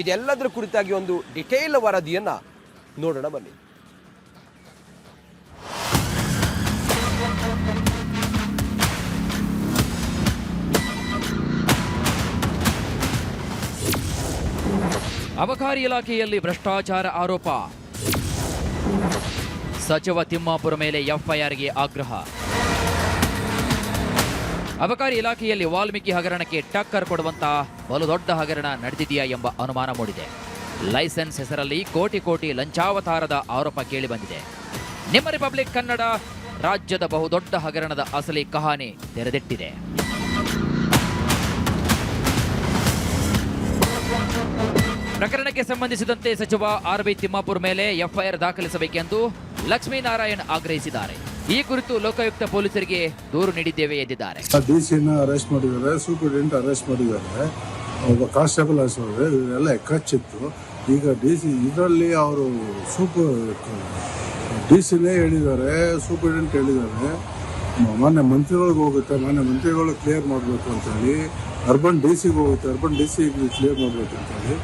ಇದೆಲ್ಲದರ ಕುರಿತಾಗಿ ಒಂದು ಡಿಟೇಲ್ ವರದಿಯನ್ನ ನೋಡೋಣ ಬನ್ನಿ. ಅಬಕಾರಿ ಇಲಾಖೆಯಲ್ಲಿ ಭ್ರಷ್ಟಾಚಾರ ಆರೋಪ, ಸಚಿವ ತಿಮ್ಮಾಪುರ ಮೇಲೆ ಎಫ್ಐಆರ್ಗೆ ಆಗ್ರಹ. ಅಬಕಾರಿ ಇಲಾಖೆಯಲ್ಲಿ ವಾಲ್ಮೀಕಿ ಹಗರಣಕ್ಕೆ ಟಕ್ಕರ್ ಕೊಡುವಂತಹ ಬಲು ದೊಡ್ಡ ಹಗರಣ ನಡೆದಿದೆಯಾ ಎಂಬ ಅನುಮಾನ ಮೂಡಿದೆ. ಲೈಸೆನ್ಸ್ ಹೆಸರಲ್ಲಿ ಕೋಟಿ ಲಂಚಾವತಾರದ ಆರೋಪ ಕೇಳಿಬಂದಿದೆ. ನಿಮ್ಮ ರಿಪಬ್ಲಿಕ್ ಕನ್ನಡ ರಾಜ್ಯದ ಬಹುದೊಡ್ಡ ಹಗರಣದ ಅಸಲಿ ಕಹಾನಿ ತೆರೆದಿಟ್ಟಿದೆ. ಪ್ರಕರಣಕ್ಕೆ ಸಂಬಂಧಿಸಿದಂತೆ ಸಚಿವ ಆರ್.ಬಿ. ತಿಮ್ಮಾಪುರ ಮೇಲೆ ಎಫ್ಐಆರ್ ದಾಖಲಿಸಬೇಕೆಂದು ಲಕ್ಷ್ಮೀನಾರಾಯಣ್ ಆಗ್ರಹಿಸಿದ್ದಾರೆ. ಈ ಕುರಿತು ಲೋಕಾಯುಕ್ತ ಪೊಲೀಸರಿಗೆ ದೂರು ನೀಡಿದ್ದೇವೆ ಎಂದಿದ್ದಾರೆ. ಡಿಸಿನ ಅರೆಸ್ಟ್ ಮಾಡಿದ್ದಾರೆ, ಸೂಪರಿಂಟೆಂಡೆಂಟ್ ಅರೆಸ್ಟ್ ಮಾಡಿದ್ದಾರೆ, ಒಬ್ಬ ಕಾನ್ಸ್ಟೇಬಲ್ ಅರೆಸ್ಟ್ ಮಾಡಿದ್ದಾರೆ. ಇವರೆಲ್ಲ ಎಕ್ಕಚ್ಚಿತ್ತು. ಈಗ ಡಿಸಿ ಇದರಲ್ಲಿ ಅವರು ಡಿಸಿನೇ ಹೇಳಿದ್ದಾರೆ, ಸೂಪರಿಂಟೆಂಡೆಂಟ್ ಹೇಳಿದ್ದಾರೆ, ಮಾನ್ಯ ಮಂತ್ರಿಗಳಿಗೆ ಹೋಗುತ್ತೆ, ಮಾನ್ಯ ಮಂತ್ರಿಗಳು ಕ್ಲಿಯರ್ ಮಾಡಬೇಕು ಅಂತೇಳಿ, ಅರ್ಬನ್ ಡಿಸಿಗೆ ಹೋಗುತ್ತೆ, ಅರ್ಬನ್ ಡಿಸಿ ಕ್ಲಿಯರ್ ಮಾಡಬೇಕು ಅಂತೇಳಿ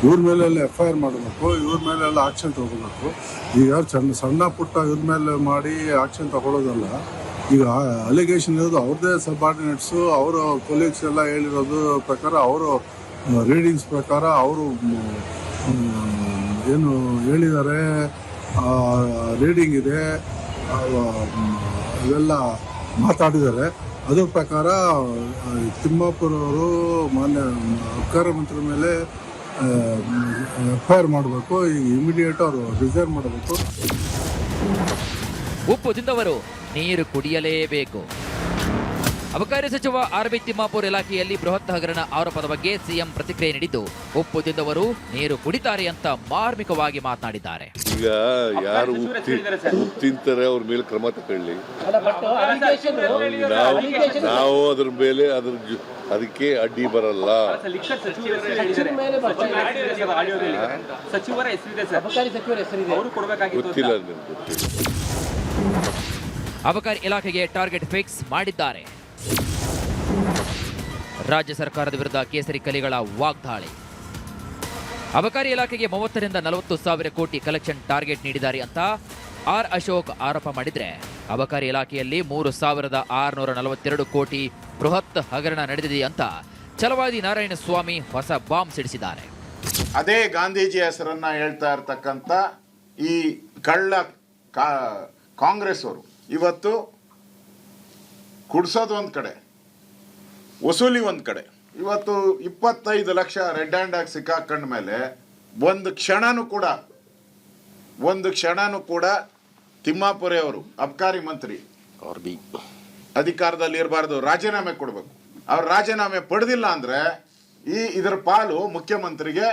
ಇವ್ರ ಮೇಲೆಲ್ಲ ಎಫ್ಐಆರ್ ಮಾಡಬೇಕು, ಇವ್ರ ಮೇಲೆಲ್ಲ ಆಕ್ಷನ್ ತಗೋಬೇಕು. ಈಗ ಸಣ್ಣ ಪುಟ್ಟ ಇವ್ರ ಮೇಲೆ ಮಾಡಿ ಆಕ್ಷನ್ ತಗೊಳ್ಳೋದಲ್ಲ. ಈಗ ಅಲಿಗೇಷನ್ ಇರೋದು ಅವ್ರದ್ದೇ ಸಬಾರ್ಡಿನೇಟ್ಸು, ಅವರು ಕೊಲೀಗ್ಸ್ ಎಲ್ಲ ಹೇಳಿರೋದು ಪ್ರಕಾರ, ಅವರು ರೀಡಿಂಗ್ಸ್ ಪ್ರಕಾರ ಅವರು ಏನು ಹೇಳಿದ್ದಾರೆ, ರೀಡಿಂಗ್ ಇದೆ, ಇವೆಲ್ಲ ಮಾತಾಡಿದ್ದಾರೆ. ಅದ್ರ ಪ್ರಕಾರ ತಿಮ್ಮಾಪುರ ಅವರು ಮಾನ್ಯ ಅಬಕಾರಿ ಮಂತ್ರಿ ಮೇಲೆ ಎಫ್ಐಆರ್ ಮಾಡಬೇಕು. ಈಗ ಇಮಿಡಿಯೇಟ್ ಅವರು ರಿಸೈನ್ ಮಾಡಬೇಕು. ಉಪ್ಪು ತಿಂದವರು ನೀರು ಕುಡಿಯಲೇಬೇಕು. ಅಬಕಾರಿ ಸಚಿವ ಆರ್.ಬಿ. ತಿಮ್ಮಾಪುರ ಇಲಾಖೆಯಲ್ಲಿ ಬೃಹತ್ ಹಗರಣ ಆರೋಪದ ಬಗ್ಗೆ ಸಿಎಂ ಪ್ರತಿಕ್ರಿಯೆ ನೀಡಿದ್ದು, ಉಪ್ಪು ತಿಂದವರು ನೀರು ಕುಡಿತಾರೆ ಅಂತ ಮಾರ್ಮಿಕವಾಗಿ ಮಾತನಾಡಿದ್ದಾರೆ. ಈಗ ಯಾರು ಉಪ್ಪು ತಿಂತಾರೆ ಅವ್ರ ಮೇಲೆ ಕ್ರಮ ತಗೊಳ್ಳಿ. ನಾವು ಅದ್ರ ಮೇಲೆ ಅದಕ್ಕೆ ಅಡ್ಡಿ ಬರಲ್ಲ. ಗೊತ್ತಿಲ್ಲ. ಅಬಕಾರಿ ಇಲಾಖೆಗೆ ಟಾರ್ಗೆಟ್ ಫಿಕ್ಸ್ ಮಾಡಿದ್ದಾರೆ. ರಾಜ್ಯ ಸರ್ಕಾರದ ವಿರುದ್ಧ ಕೇಸರಿ ಕಲಿಗಳ ವಾಗ್ದಾಳಿ. ಅಬಕಾರಿ ಇಲಾಖೆಗೆ 30 ರಿಂದ 40 ಸಾವಿರ ಕೋಟಿ ಕಲೆಕ್ಷನ್ ಟಾರ್ಗೆಟ್ ನೀಡಿದ್ದಾರೆ ಅಂತ ಆರ್ ಅಶೋಕ್ ಆರೋಪ ಮಾಡಿದ್ರೆ, ಅಬಕಾರಿ ಇಲಾಖೆಯಲ್ಲಿ 3642 ಕೋಟಿ ಬೃಹತ್ ಹಗರಣ ನಡೆದಿದೆ ಅಂತ ಛಲವಾದಿ ನಾರಾಯಣಸ್ವಾಮಿ ಹೊಸ ಬಾಂಬ್ ಸಿಡಿಸಿದ್ದಾರೆ. ಅದೇ ಗಾಂಧೀಜಿ ಹೆಸರನ್ನ ಹೇಳ್ತಾ ಇರ್ತಕ್ಕಂಥ ಈ ಕಳ್ಳ ಕಾಂಗ್ರೆಸ್ ಅವರು ಇವತ್ತು ಕುಡ್ಸೋದು ಒಂದು ಕಡೆ, ವಸೂಲಿ ಒಂದು ಕಡೆ. ಇವತ್ತು 25 ಲಕ್ಷ ರೆಡ್ ಹ್ಯಾಂಡ್ ಆಗಿ ಸಿಕ್ಕಾಕೊಂಡ ಮೇಲೆ ಒಂದು ಕ್ಷಣನೂ ಕೂಡ ತಿಮ್ಮಾಪುರೆ ಅವರು ಅಬಕಾರಿ ಮಂತ್ರಿ ಅಧಿಕಾರದಲ್ಲಿ ಇರಬಾರ್ದು, ರಾಜೀನಾಮೆ ಕೊಡಬೇಕು. ಅವ್ರು ರಾಜೀನಾಮೆ ಪಡೆದಿಲ್ಲ ಅಂದ್ರೆ ಇದರ ಪಾಲು ಮುಖ್ಯಮಂತ್ರಿಗೆ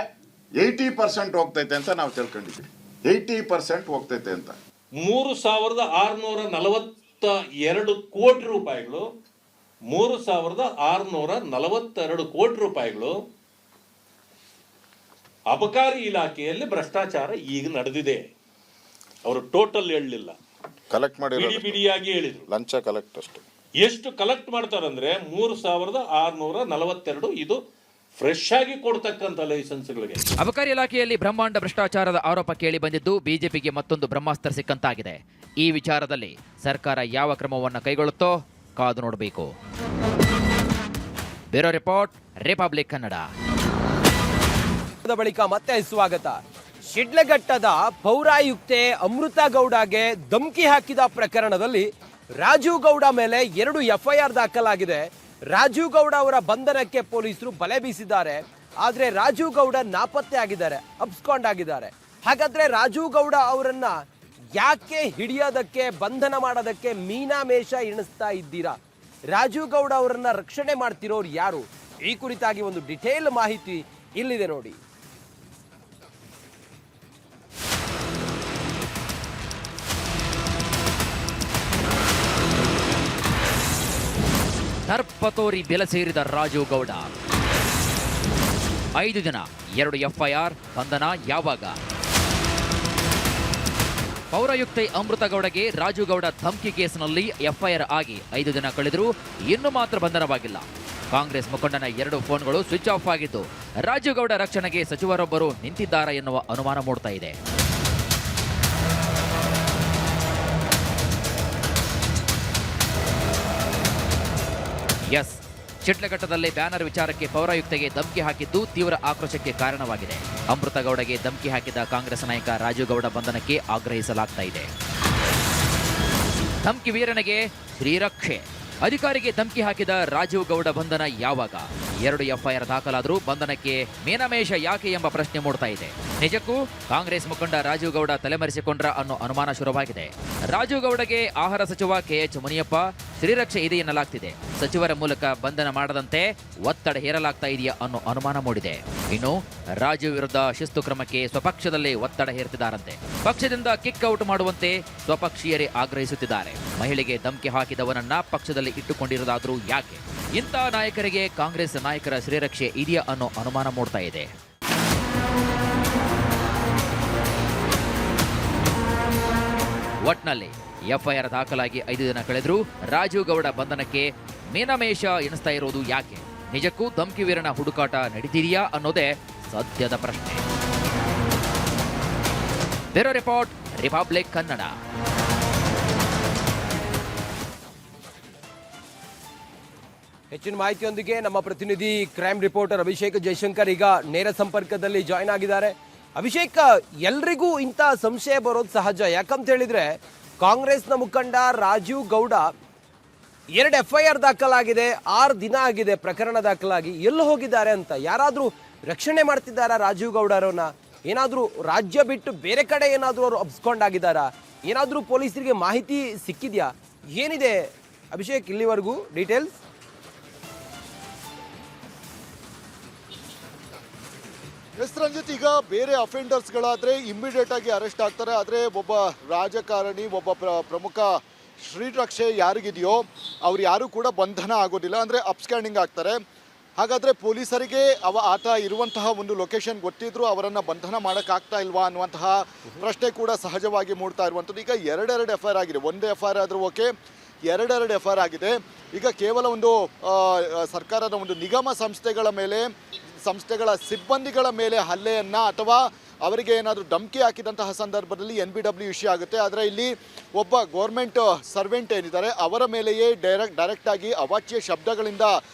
80% ಹೋಗ್ತೈತೆ ಅಂತ ನಾವು ತಿಳ್ಕೊಂಡಿದ್ವಿ. 80% ಹೋಗ್ತೈತೆ ಅಂತ. 3,642 ಕೋಟಿ ರೂಪಾಯಿಗಳು 3,642 ಕೋಟಿ ರೂಪಾಯಿಗಳು ಅಬಕಾರಿ ಇಲಾಖೆಯಲ್ಲಿ ಭ್ರಷ್ಟಾಚಾರ ಈಗ ನಡೆದಿದೆ. ಅವರು ಟೋಟಲ್ ಹೇಳಲಿಲ್ಲ, ಕಲೆಕ್ಟ್ ಮಾಡಿ ಬಿಡಿಯಾಗಿ ಹೇಳಿದ್ರು. ಲಂಚ ಕಲೆಕ್ಟ್ ಅಷ್ಟೇ. ಎಷ್ಟು ಕಲೆಕ್ಟ್ ಮಾಡ್ತಾರಂದ್ರೆ 3,642 ಇದು ಫ್ರೆಶ್ ಆಗಿ ಕೊಡ್ತಕ್ಕಂಥ ಲೈಸೆನ್ಸ್ಗಳಿಗೆ. ಅಬಕಾರಿ ಇಲಾಖೆಯಲ್ಲಿ ಬ್ರಹ್ಮಾಂಡ ಭ್ರಷ್ಟಾಚಾರದ ಆರೋಪ ಕೇಳಿ ಬಂದಿದ್ದು ಬಿಜೆಪಿಗೆ ಮತ್ತೊಂದು ಬ್ರಹ್ಮಾಸ್ತ್ರ ಸಿಕ್ಕಂತಾಗಿದೆ. ಈ ವಿಚಾರದಲ್ಲಿ ಸರ್ಕಾರ ಯಾವ ಕ್ರಮವನ್ನು ಕೈಗೊಳ್ಳುತ್ತೋ ಕಾದು ನೋಡಬೇಕು. Bureau report, republic Kannada. ಬಳಿಕ ಮತ್ತೆ ಸ್ವಾಗತ. ಶಿಡ್ಲಘಟ್ಟದ ಪೌರಾಯುಕ್ತೆ ಅಮೃತ ಗೌಡಗೆ ಧಮಕಿ ಹಾಕಿದ ಪ್ರಕರಣದಲ್ಲಿ ರಾಜೀವ್ ಗೌಡ ಮೇಲೆ 2 FIR ದಾಖಲಾಗಿದೆ. ರಾಜೀವ್ ಗೌಡ ಅವರ ಬಂಧನಕ್ಕೆ ಪೊಲೀಸರು ಬಲೆ ಬೀಸಿದ್ದಾರೆ. ಆದರೆ ರಾಜೀವ್ ಗೌಡ ನಾಪತ್ತೆ ಆಗಿದ್ದಾರೆ, ಅಬ್ಸ್ಕಾಂಡ್ ಆಗಿದ್ದಾರೆ. ಹಾಗಾದ್ರೆ ರಾಜೀವ್ ಗೌಡ ಅವರನ್ನ ಯಾಕೆ ಹಿಡಿಯೋದಕ್ಕೆ, ಬಂಧನ ಮಾಡೋದಕ್ಕೆ ಮೀನಾಮೇಷ ಎಣಿಸ್ತಾ ಇದ್ದೀರಾ? ರಾಜೀವ್ ಗೌಡ ಅವರನ್ನ ರಕ್ಷಣೆ ಮಾಡ್ತಿರೋರು ಯಾರು? ಈ ಕುರಿತಾಗಿ ಒಂದು ಡಿಟೇಲ್ ಮಾಹಿತಿ ಇಲ್ಲಿದೆ ನೋಡಿ. ಸರ್ಪತೋರಿ ಬೆಲೆ ಸೇರಿದ ರಾಜೀವ್ ಗೌಡ 5 ದಿನ 2 FIR, ಬಂಧನ ಯಾವಾಗ? ಪೌರಾಯುಕ್ತೆ ಅಮೃತ ಗೌಡಗೆ ರಾಜೀವ್ ಗೌಡ ಧಮಕಿ ಕೇಸಿನಲ್ಲಿ FIR ಆಗಿ 5 ದಿನ ಕಳೆದರೂ ಇನ್ನೂ ಮಾತ್ರ ಬಂಧನವಾಗಿಲ್ಲ. ಕಾಂಗ್ರೆಸ್ ಮುಖಂಡನ 2 ಫೋನ್ಗಳು ಸ್ವಿಚ್ ಆಫ್ ಆಗಿದ್ದು ರಾಜೀವ್ ಗೌಡ ರಕ್ಷಣೆಗೆ ಸಚಿವರೊಬ್ಬರು ನಿಂತಿದ್ದಾರಾ ಎನ್ನುವ ಅನುಮಾನ ಮೂಡ್ತಾ ಇದೆ. ಎಸ್, ಶಿಡ್ಲಘಟ್ಟದಲ್ಲಿ ಬ್ಯಾನರ್ ವಿಚಾರಕ್ಕೆ ಪೌರಾಯುಕ್ತೆಗೆ ಧಮಕಿ ಹಾಕಿದ್ದು ತೀವ್ರ ಆಕ್ರೋಶಕ್ಕೆ ಕಾರಣವಾಗಿದೆ. ಅಮೃತ ಗೌಡಗೆ ಧಮಕಿ ಹಾಕಿದ ಕಾಂಗ್ರೆಸ್ ನಾಯಕ ರಾಜೀವ್ ಗೌಡ ಬಂಧನಕ್ಕೆ ಆಗ್ರಹಿಸಲಾಗ್ತಾ ಇದೆ. ಧಮಕಿ ವೀರನಿಗೆ ಶ್ರೀರಕ್ಷೆ. ಅಧಿಕಾರಿಗೆ ಧಮಕಿ ಹಾಕಿದ ರಾಜೀವ್ ಗೌಡ ಬಂಧನ ಯಾವಾಗ? 2 FIR ದಾಖಲಾದರೂ ಬಂಧನಕ್ಕೆ ಮೀನಾಮೇಷ ಯಾಕೆ ಎಂಬ ಪ್ರಶ್ನೆ ಮೂಡ್ತಾ ಇದೆ. ನಿಜಕ್ಕೂ ಕಾಂಗ್ರೆಸ್ ಮುಖಂಡ ರಾಜೀವ್ ಗೌಡ ತಲೆಮರೆಸಿಕೊಂಡ್ರ ಅನ್ನೋ ಅನುಮಾನ ಶುರುವಾಗಿದೆ. ರಾಜೀವ್ ಗೌಡಗೆ ಆಹಾರ ಸಚಿವ KH ಮುನಿಯಪ್ಪ ಶ್ರೀರಕ್ಷೆ ಇದೆ ಎನ್ನಲಾಗ್ತಿದೆ. ಸಚಿವರ ಮೂಲಕ ಬಂಧನ ಮಾಡದಂತೆ ಒತ್ತಡ ಹೇರಲಾಗ್ತಾ ಇದೆಯಾ ಅನ್ನೋ ಅನುಮಾನ ಮೂಡಿದೆ. ಇನ್ನು ರಾಜೀವ್ ವಿರುದ್ಧ ಶಿಸ್ತು ಕ್ರಮಕ್ಕೆ ಸ್ವಪಕ್ಷದಲ್ಲೇ ಒತ್ತಡ ಹೇರ್ತಿದ್ದಾರಂತೆ. ಪಕ್ಷದಿಂದ ಕಿಕ್ ಔಟ್ ಮಾಡುವಂತೆ ಸ್ವಪಕ್ಷೀಯರೇ ಆಗ್ರಹಿಸುತ್ತಿದ್ದಾರೆ. ಮಹಿಳೆಗೆ ಧಮಕಿ ಹಾಕಿದವನನ್ನ ಪಕ್ಷದಲ್ಲಿ ಇಟ್ಟುಕೊಂಡಿರೋದಾದ್ರೂ ಯಾಕೆ? ಇಂಥ ನಾಯಕರಿಗೆ ಕಾಂಗ್ರೆಸ್ ನಾಯಕರ ಶ್ರೀರಕ್ಷೆ ಇದೆಯಾ ಅನ್ನೋ ಅನುಮಾನ ಮೂಡ್ತಾ ಇದೆ. ಒಟ್ನಲ್ಲಿ FIR ದಾಖಲಾಗಿ 5 ದಿನ ಕಳೆದರೂ ರಾಜೀವ್ ಗೌಡ ಬಂಧನಕ್ಕೆ ಮೀನಾಮೇಷ ಎಣಿಸ್ತಾ ಇರೋದು ಯಾಕೆ? ನಿಜಕ್ಕೂ ಧಮಕಿ ವೀರನ ಹುಡುಕಾಟ ನಡೀತಿದೆಯಾ ಅನ್ನೋದೇ ಸದ್ಯದ ಪ್ರಶ್ನೆ. Bureau report, republic Kannada. ಹೆಚ್ಚಿನ ಮಾಹಿತಿಯೊಂದಿಗೆ ನಮ್ಮ ಪ್ರತಿನಿಧಿ ಕ್ರೈಮ್ ರಿಪೋರ್ಟರ್ ಅಭಿಷೇಕ್ ಜಯಶಂಕರ್ ಈಗ ನೇರ ಸಂಪರ್ಕದಲ್ಲಿ ಜಾಯ್ನ್ ಆಗಿದ್ದಾರೆ. ಅಭಿಷೇಕ್, ಎಲ್ರಿಗೂ ಇಂಥ ಸಂಶಯ ಬರೋದು ಸಹಜ. ಯಾಕಂತ ಹೇಳಿದ್ರೆ ಕಾಂಗ್ರೆಸ್ನ ಮುಖಂಡ ರಾಜೀವ್ ಗೌಡ 2 FIR ದಾಖಲಾಗಿದೆ, 6 ದಿನ ಆಗಿದೆ ಪ್ರಕರಣ ದಾಖಲಾಗಿ. ಎಲ್ಲಿ ಹೋಗಿದ್ದಾರೆ ಅಂತ ಯಾರಾದರೂ ರಕ್ಷಣೆ ಮಾಡ್ತಿದ್ದಾರಾ ರಾಜೀವ್ ಗೌಡರನ್ನ? ಏನಾದರೂ ರಾಜ್ಯ ಬಿಟ್ಟು ಬೇರೆ ಕಡೆ ಏನಾದರೂ ಅವರು ಅಬ್ಸ್ಕಾಂಡ್ ಆಗಿದ್ದಾರಾ? ಏನಾದರೂ ಪೊಲೀಸರಿಗೆ ಮಾಹಿತಿ ಸಿಕ್ಕಿದ್ಯಾ? ಏನಿದೆ ಅಭಿಷೇಕ್ ಇಲ್ಲಿವರೆಗೂ ಡೀಟೇಲ್ಸ್? ಎಸ್ ರಂಜಿತ್, ಈಗ ಬೇರೆ ಅಫೆಂಡರ್ಸ್ಗಳಾದರೆ ಇಮ್ಮಿಡಿಯೇಟ್ ಆಗಿ ಅರೆಸ್ಟ್ ಆಗ್ತಾರೆ. ಆದರೆ ಒಬ್ಬ ರಾಜಕಾರಣಿ, ಒಬ್ಬ ಪ್ರಮುಖ ಶ್ರೀರಕ್ಷೆ ಯಾರಿಗಿದೆಯೋ ಅವ್ರು ಯಾರೂ ಕೂಡ ಬಂಧನ ಆಗೋದಿಲ್ಲ, ಅಂದರೆ ಅಪ್ಸ್ಕ್ಯಾಂಡಿಂಗ್ ಆಗ್ತಾರೆ. ಹಾಗಾದರೆ ಪೊಲೀಸರಿಗೆ ಆತ ಇರುವಂತಹ ಒಂದು ಲೊಕೇಶನ್ ಗೊತ್ತಿದ್ರೂ ಅವರನ್ನು ಬಂಧನ ಮಾಡೋಕ್ಕಾಗ್ತಾ ಇಲ್ವಾ ಅನ್ನುವಂತಹ ಪ್ರಶ್ನೆ ಕೂಡ ಸಹಜವಾಗಿ ಮೂಡ್ತಾ ಇರುವಂಥದ್ದು. ಈಗ 2 FIR ಆಗಿದೆ. 1 FIR ಆದರೂ ಓಕೆ, 2 FIR ಆಗಿದೆ. ಈಗ ಕೇವಲ ಒಂದು ಸರ್ಕಾರದ ಒಂದು ನಿಗಮ ಸಂಸ್ಥೆಗಳ ಸಿಬ್ಬಂದಿಗಳ ಮೇಲೆ ಹಲ್ಲೆಯನ್ನು ಅಥವಾ ಅವರಿಗೆ ಏನಾದರೂ ಧಮಕಿ ಹಾಕಿದಂತಹ ಸಂದರ್ಭದಲ್ಲಿ NBW ಇಶ್ಯೂ ಆಗುತ್ತೆ. ಆದರೆ ಇಲ್ಲಿ ಒಬ್ಬ ಗೌರ್ಮೆಂಟ್ ಸರ್ವೆಂಟ್ ಏನಿದ್ದಾರೆ ಅವರ ಮೇಲೆಯೇ ಡೈರೆಕ್ಟಾಗಿ ಅವಾಚ್ಯ ಶಬ್ದಗಳಿಂದ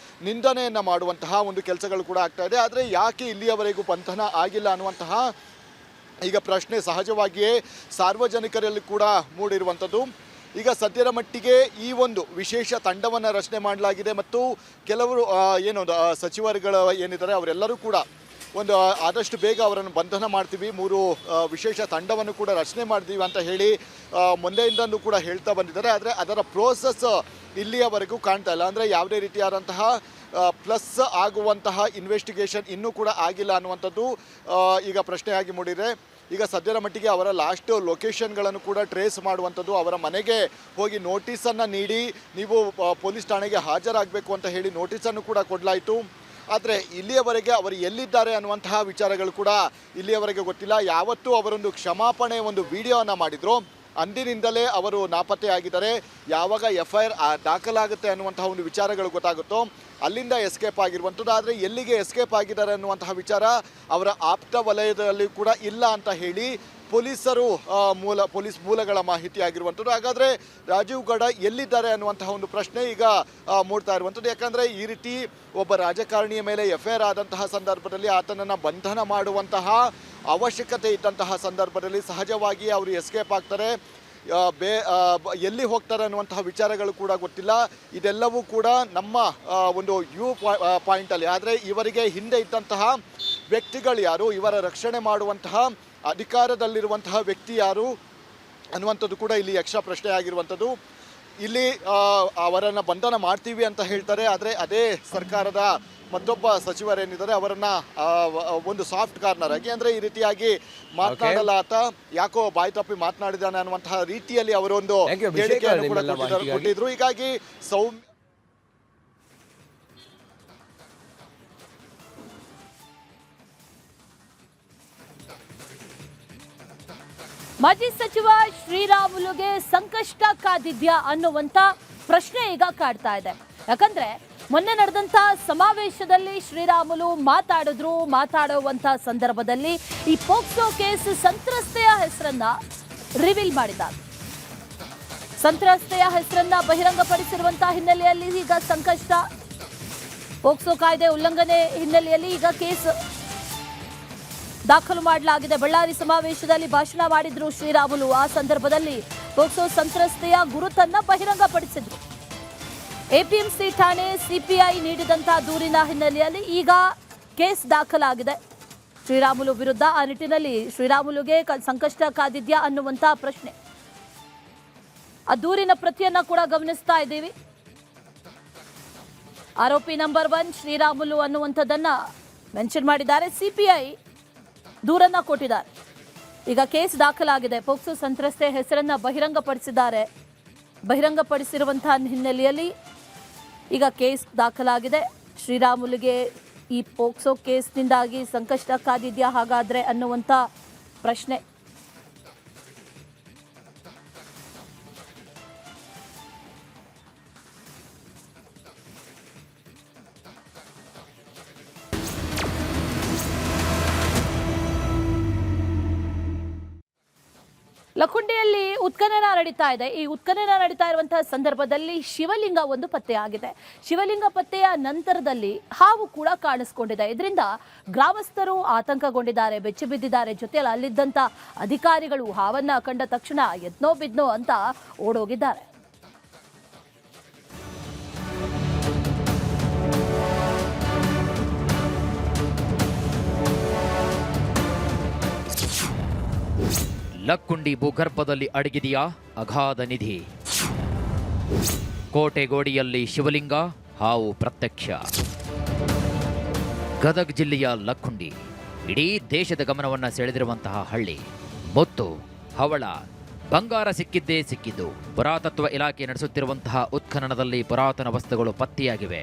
ನಿಂದನೆಯನ್ನು ಮಾಡುವಂತಹ ಒಂದು ಕೆಲಸಗಳು ಕೂಡ ಆಗ್ತಾ ಇದೆ. ಆದರೆ ಯಾಕೆ ಇಲ್ಲಿಯವರೆಗೂ ಬಂಧನ ಆಗಿಲ್ಲ ಅನ್ನುವಂತಹ ಈಗ ಪ್ರಶ್ನೆ ಸಹಜವಾಗಿಯೇ ಸಾರ್ವಜನಿಕರಲ್ಲಿ ಕೂಡ ಮೂಡಿರುವಂಥದ್ದು. ಈಗ ಸದ್ಯದ ಮಟ್ಟಿಗೆ ಈ ಒಂದು ವಿಶೇಷ ತಂಡವನ್ನು ರಚನೆ ಮಾಡಲಾಗಿದೆ ಮತ್ತು ಕೆಲವರು ಸಚಿವರುಗಳು ಏನಿದ್ದಾರೆ ಅವರೆಲ್ಲರೂ ಕೂಡ ಒಂದು ಆದಷ್ಟು ಬೇಗ ಅವರನ್ನು ಬಂಧನ ಮಾಡ್ತೀವಿ, 3 ವಿಶೇಷ ತಂಡವನ್ನು ಕೂಡ ರಚನೆ ಮಾಡ್ತೀವಿ ಅಂತ ಹೇಳಿ ಮೊನ್ನೆಯಿಂದಲೂ ಕೂಡ ಹೇಳ್ತಾ ಬಂದಿದ್ದಾರೆ. ಆದರೆ ಅದರ ಪ್ರೋಸೆಸ್ ಇಲ್ಲಿಯವರೆಗೂ ಕಾಣ್ತಾ ಇಲ್ಲ. ಅಂದರೆ ಯಾವುದೇ ರೀತಿಯಾದಂತಹ ಪ್ಲಸ್ ಆಗುವಂತಹ ಇನ್ವೆಸ್ಟಿಗೇಷನ್ ಇನ್ನೂ ಕೂಡ ಆಗಿಲ್ಲ ಅನ್ನುವಂಥದ್ದು ಈಗ ಪ್ರಶ್ನೆಯಾಗಿ ಮೂಡಿದೆ. ಈಗ ಸದ್ಯದ ಮಟ್ಟಿಗೆ ಅವರ ಲಾಸ್ಟ್ ಲೊಕೇಶನ್ಗಳನ್ನು ಕೂಡ ಟ್ರೇಸ್ ಮಾಡುವಂಥದ್ದು, ಅವರ ಮನೆಗೆ ಹೋಗಿ ನೋಟಿಸನ್ನು ನೀಡಿ ನೀವು ಪೊಲೀಸ್ ಠಾಣೆಗೆ ಹಾಜರಾಗಬೇಕು ಅಂತ ಹೇಳಿ ನೋಟಿಸನ್ನು ಕೂಡ ಕೊಡಲಾಯಿತು. ಆದರೆ ಇಲ್ಲಿಯವರೆಗೆ ಅವರು ಎಲ್ಲಿದ್ದಾರೆ ಅನ್ನುವಂತಹ ವಿಚಾರಗಳು ಕೂಡ ಇಲ್ಲಿಯವರೆಗೆ ಗೊತ್ತಿಲ್ಲ. ಯಾವತ್ತೂ ಅವರೊಂದು ಕ್ಷಮಾಪಣೆ ಒಂದು ವಿಡಿಯೋವನ್ನು ಮಾಡಿದ್ರು, ಅಂದಿನಿಂದಲೇ ಅವರು ನಾಪತ್ತೆಯಾಗಿದ್ದಾರೆ. ಯಾವಾಗ FIR ದಾಖಲಾಗುತ್ತೆ ಅನ್ನುವಂತಹ ಒಂದು ವಿಚಾರಗಳು ಗೊತ್ತಾಗುತ್ತೋ ಅಲ್ಲಿಂದ ಎಸ್ಕೇಪ್ ಆಗಿರುವಂಥದ್ದು. ಆದರೆ ಎಲ್ಲಿಗೆ ಎಸ್ಕೇಪ್ ಆಗಿದ್ದಾರೆ ಅನ್ನುವಂತಹ ವಿಚಾರ ಅವರ ಆಪ್ತ ವಲಯದಲ್ಲಿ ಕೂಡ ಇಲ್ಲ ಅಂತ ಹೇಳಿ ಪೊಲೀಸ್ ಮೂಲಗಳ ಮಾಹಿತಿ ಆಗಿರುವಂಥದ್ದು. ಹಾಗಾದರೆ ರಾಜೀವ್ ಗೌಡ ಎಲ್ಲಿದ್ದಾರೆ ಅನ್ನುವಂತಹ ಒಂದು ಪ್ರಶ್ನೆ ಈಗ ಮೂಡ್ತಾ ಇರುವಂಥದ್ದು. ಯಾಕಂದರೆ ಈ ರೀತಿ ಒಬ್ಬ ರಾಜಕಾರಣಿಯ ಮೇಲೆ FIR ಆದಂತಹ ಸಂದರ್ಭದಲ್ಲಿ ಆತನನ್ನು ಬಂಧನ ಮಾಡುವಂತಹ ಅವಶ್ಯಕತೆ ಇದ್ದಂತಹ ಸಂದರ್ಭದಲ್ಲಿ ಸಹಜವಾಗಿ ಅವರು ಎಸ್ಕೇಪ್ ಆಗ್ತಾರೆ. ಎಲ್ಲಿ ಹೋಗ್ತಾರೆ ಅನ್ನುವಂತಹ ವಿಚಾರಗಳು ಕೂಡ ಗೊತ್ತಿಲ್ಲ. ಇದೆಲ್ಲವೂ ಕೂಡ ನಮ್ಮ ಒಂದು ಪಾಯಿಂಟಲ್ಲಿ. ಆದರೆ ಇವರಿಗೆ ಹಿಂದೆ ಇದ್ದಂತಹ ವ್ಯಕ್ತಿಗಳು ಯಾರು, ಇವರ ರಕ್ಷಣೆ ಮಾಡುವಂತಹ ಅಧಿಕಾರದಲ್ಲಿರುವಂತಹ ವ್ಯಕ್ತಿ ಯಾರು ಅನ್ನುವಂಥದ್ದು ಕೂಡ ಇಲ್ಲಿ ಯಕ್ಷ ಪ್ರಶ್ನೆ ಆಗಿರುವಂಥದ್ದು. ಇಲ್ಲಿ ಅವರನ್ನು ಬಂಧನ ಮಾಡ್ತೀವಿ ಅಂತ ಹೇಳ್ತಾರೆ. ಆದರೆ ಅದೇ ಸರ್ಕಾರದ ಮತ್ತೊಬ್ಬ ಸಚಿವರೇನಿದ್ದಾರೆ ಅವರನ್ನು ಒಂದು ಸಾಫ್ಟ್ ಕಾರ್ನರ್ ಆಗಿ, ಅಂದರೆ ಈ ರೀತಿಯಾಗಿ ಮಾತನಾಡಲ್ಲ, ಆತ ಯಾಕೋ ಬಾಯಿ ತಪ್ಪಿ ಮಾತನಾಡಿದಾನೆ ಅನ್ನುವಂತಹ ರೀತಿಯಲ್ಲಿ ಅವರೊಂದು ಹೇಳಿಕೆಯನ್ನು ಕೂಡ ಕೊಟ್ಟಿದ್ರು. ಹೀಗಾಗಿ ಮಾಜಿ ಸಚಿವ ಶ್ರೀರಾಮುಲುಗೆ ಸಂಕಷ್ಟ ಕಾದಿದ್ಯಾ ಅನ್ನುವಂತ ಪ್ರಶ್ನೆ ಈಗ ಕಾಡ್ತಾ ಇದೆ. ಯಾಕಂದ್ರೆ ಮೊನ್ನೆ ನಡೆದಂತ ಸಮಾವೇಶದಲ್ಲಿ ಶ್ರೀರಾಮುಲು ಮಾತಾಡುವಂತ ಸಂದರ್ಭದಲ್ಲಿ ಈ ಪೋಕ್ಸೋ ಕೇಸ್ ಸಂತ್ರಸ್ತೆಯ ಹೆಸರನ್ನ ರಿವೀಲ್ ಮಾಡಿದ್ದಾರೆ. ಸಂತ್ರಸ್ತೆಯ ಹೆಸರನ್ನ ಬಹಿರಂಗಪಡಿಸಿರುವಂತಹ ಹಿನ್ನೆಲೆಯಲ್ಲಿ ಈಗ ಸಂಕಷ್ಟ. ಪೋಕ್ಸೋ ಕಾಯ್ದೆ ಉಲ್ಲಂಘನೆ ಹಿನ್ನೆಲೆಯಲ್ಲಿ ಈಗ ಕೇಸ್ ದಾಖಲು ಮಾಡಲಾಗಿದೆ. ಬಳ್ಳಾರಿ ಸಮಾವೇಶದಲ್ಲಿ ಭಾಷಣ ಮಾಡಿದ್ರು ಶ್ರೀರಾಮುಲು. ಆ ಸಂದರ್ಭದಲ್ಲಿ ಪೋಕ್ಸೋ ಸಂತ್ರಸ್ತೆಯ ಗುರುತನ್ನ ಬಹಿರಂಗಪಡಿಸಿದ್ರು. APMC ಠಾಣೆ CPI ನೀಡಿದಂತಹ ದೂರಿನ ಹಿನ್ನೆಲೆಯಲ್ಲಿ ಈಗ ಕೇಸ್ ದಾಖಲಾಗಿದೆ ಶ್ರೀರಾಮುಲು ವಿರುದ್ಧ. ಆ ನಿಟ್ಟಿನಲ್ಲಿ ಶ್ರೀರಾಮುಲುಗೆ ಸಂಕಷ್ಟ ಕಾದಿದ್ಯಾ ಅನ್ನುವಂತ ಪ್ರಶ್ನೆ. ಆ ದೂರಿನ ಪ್ರತಿಯನ್ನ ಕೂಡ ಗಮನಿಸ್ತಾ ಇದ್ದೀವಿ. ಆರೋಪಿ ನಂಬರ್ 1 ಶ್ರೀರಾಮುಲು ಅನ್ನುವಂಥದ್ದನ್ನ ಮೆನ್ಷನ್ ಮಾಡಿದ್ದಾರೆ. CPI ದೂರನ್ನ ಕೊಟ್ಟಿದ್ದಾರೆ. ಈಗ ಕೇಸ್ ದಾಖಲಾಗಿದೆ. ಪೋಕ್ಸೋ ಸಂತ್ರಸ್ತೆ ಹೆಸರನ್ನ ಬಹಿರಂಗಪಡಿಸಿರುವಂತಹ ಹಿನ್ನೆಲೆಯಲ್ಲಿ ಈಗ ಕೇಸ್ ದಾಖಲಾಗಿದೆ. ಶ್ರೀರಾಮುಲುಗೆ ಈ ಪೋಕ್ಸೋ ಕೇಸ್ನಿಂದಾಗಿ ಸಂಕಷ್ಟ ಕಾದಿದ್ಯಾ ಹಾಗಾದ್ರೆ ಅನ್ನುವಂಥ ಪ್ರಶ್ನೆ. ಲಕ್ಕುಂಡಿಯಲ್ಲಿ ಉತ್ಖನನ ನಡೀತಾ ಇದೆ. ಈ ಉತ್ಖನನ ನಡೀತಾ ಇರುವಂತಹ ಸಂದರ್ಭದಲ್ಲಿ ಶಿವಲಿಂಗ ಒಂದು ಪತ್ತೆಯಾಗಿದೆ. ಶಿವಲಿಂಗ ಪತ್ತೆಯ ನಂತರದಲ್ಲಿ ಹಾವು ಕೂಡ ಕಾಣಿಸ್ಕೊಂಡಿದೆ. ಇದರಿಂದ ಗ್ರಾಮಸ್ಥರು ಆತಂಕಗೊಂಡಿದ್ದಾರೆ, ಬೆಚ್ಚಿ ಬಿದ್ದಿದ್ದಾರೆ. ಜೊತೆಯಲ್ಲಿ ಅಲ್ಲಿದ್ದಂಥ ಅಧಿಕಾರಿಗಳು ಹಾವನ್ನ ಕಂಡ ತಕ್ಷಣ ಎದ್ನೋ ಬಿದ್ನೋ ಅಂತ ಓಡೋಗಿದ್ದಾರೆ. ಲಕ್ಕುಂಡಿ ಭೂಗರ್ಭದಲ್ಲಿ ಅಡಗಿದೆಯಾ ಅಗಾಧ ನಿಧಿ? ಕೋಟೆಗೋಡಿಯಲ್ಲಿ ಶಿವಲಿಂಗ, ಹಾವು ಪ್ರತ್ಯಕ್ಷ. ಗದಗ ಜಿಲ್ಲೆಯ ಲಕ್ಕುಂಡಿ ಇಡೀ ದೇಶದ ಗಮನವನ್ನು ಸೆಳೆದಿರುವಂತಹ ಹಳ್ಳಿ. ಮುತ್ತು, ಹವಳ, ಬಂಗಾರ ಸಿಕ್ಕಿದ್ದೇ ಸಿಕ್ಕಿದ್ದು. ಪುರಾತತ್ವ ಇಲಾಖೆ ನಡೆಸುತ್ತಿರುವಂತಹ ಉತ್ಖನನದಲ್ಲಿ ಪುರಾತನ ವಸ್ತುಗಳು ಪತ್ತೆಯಾಗಿವೆ.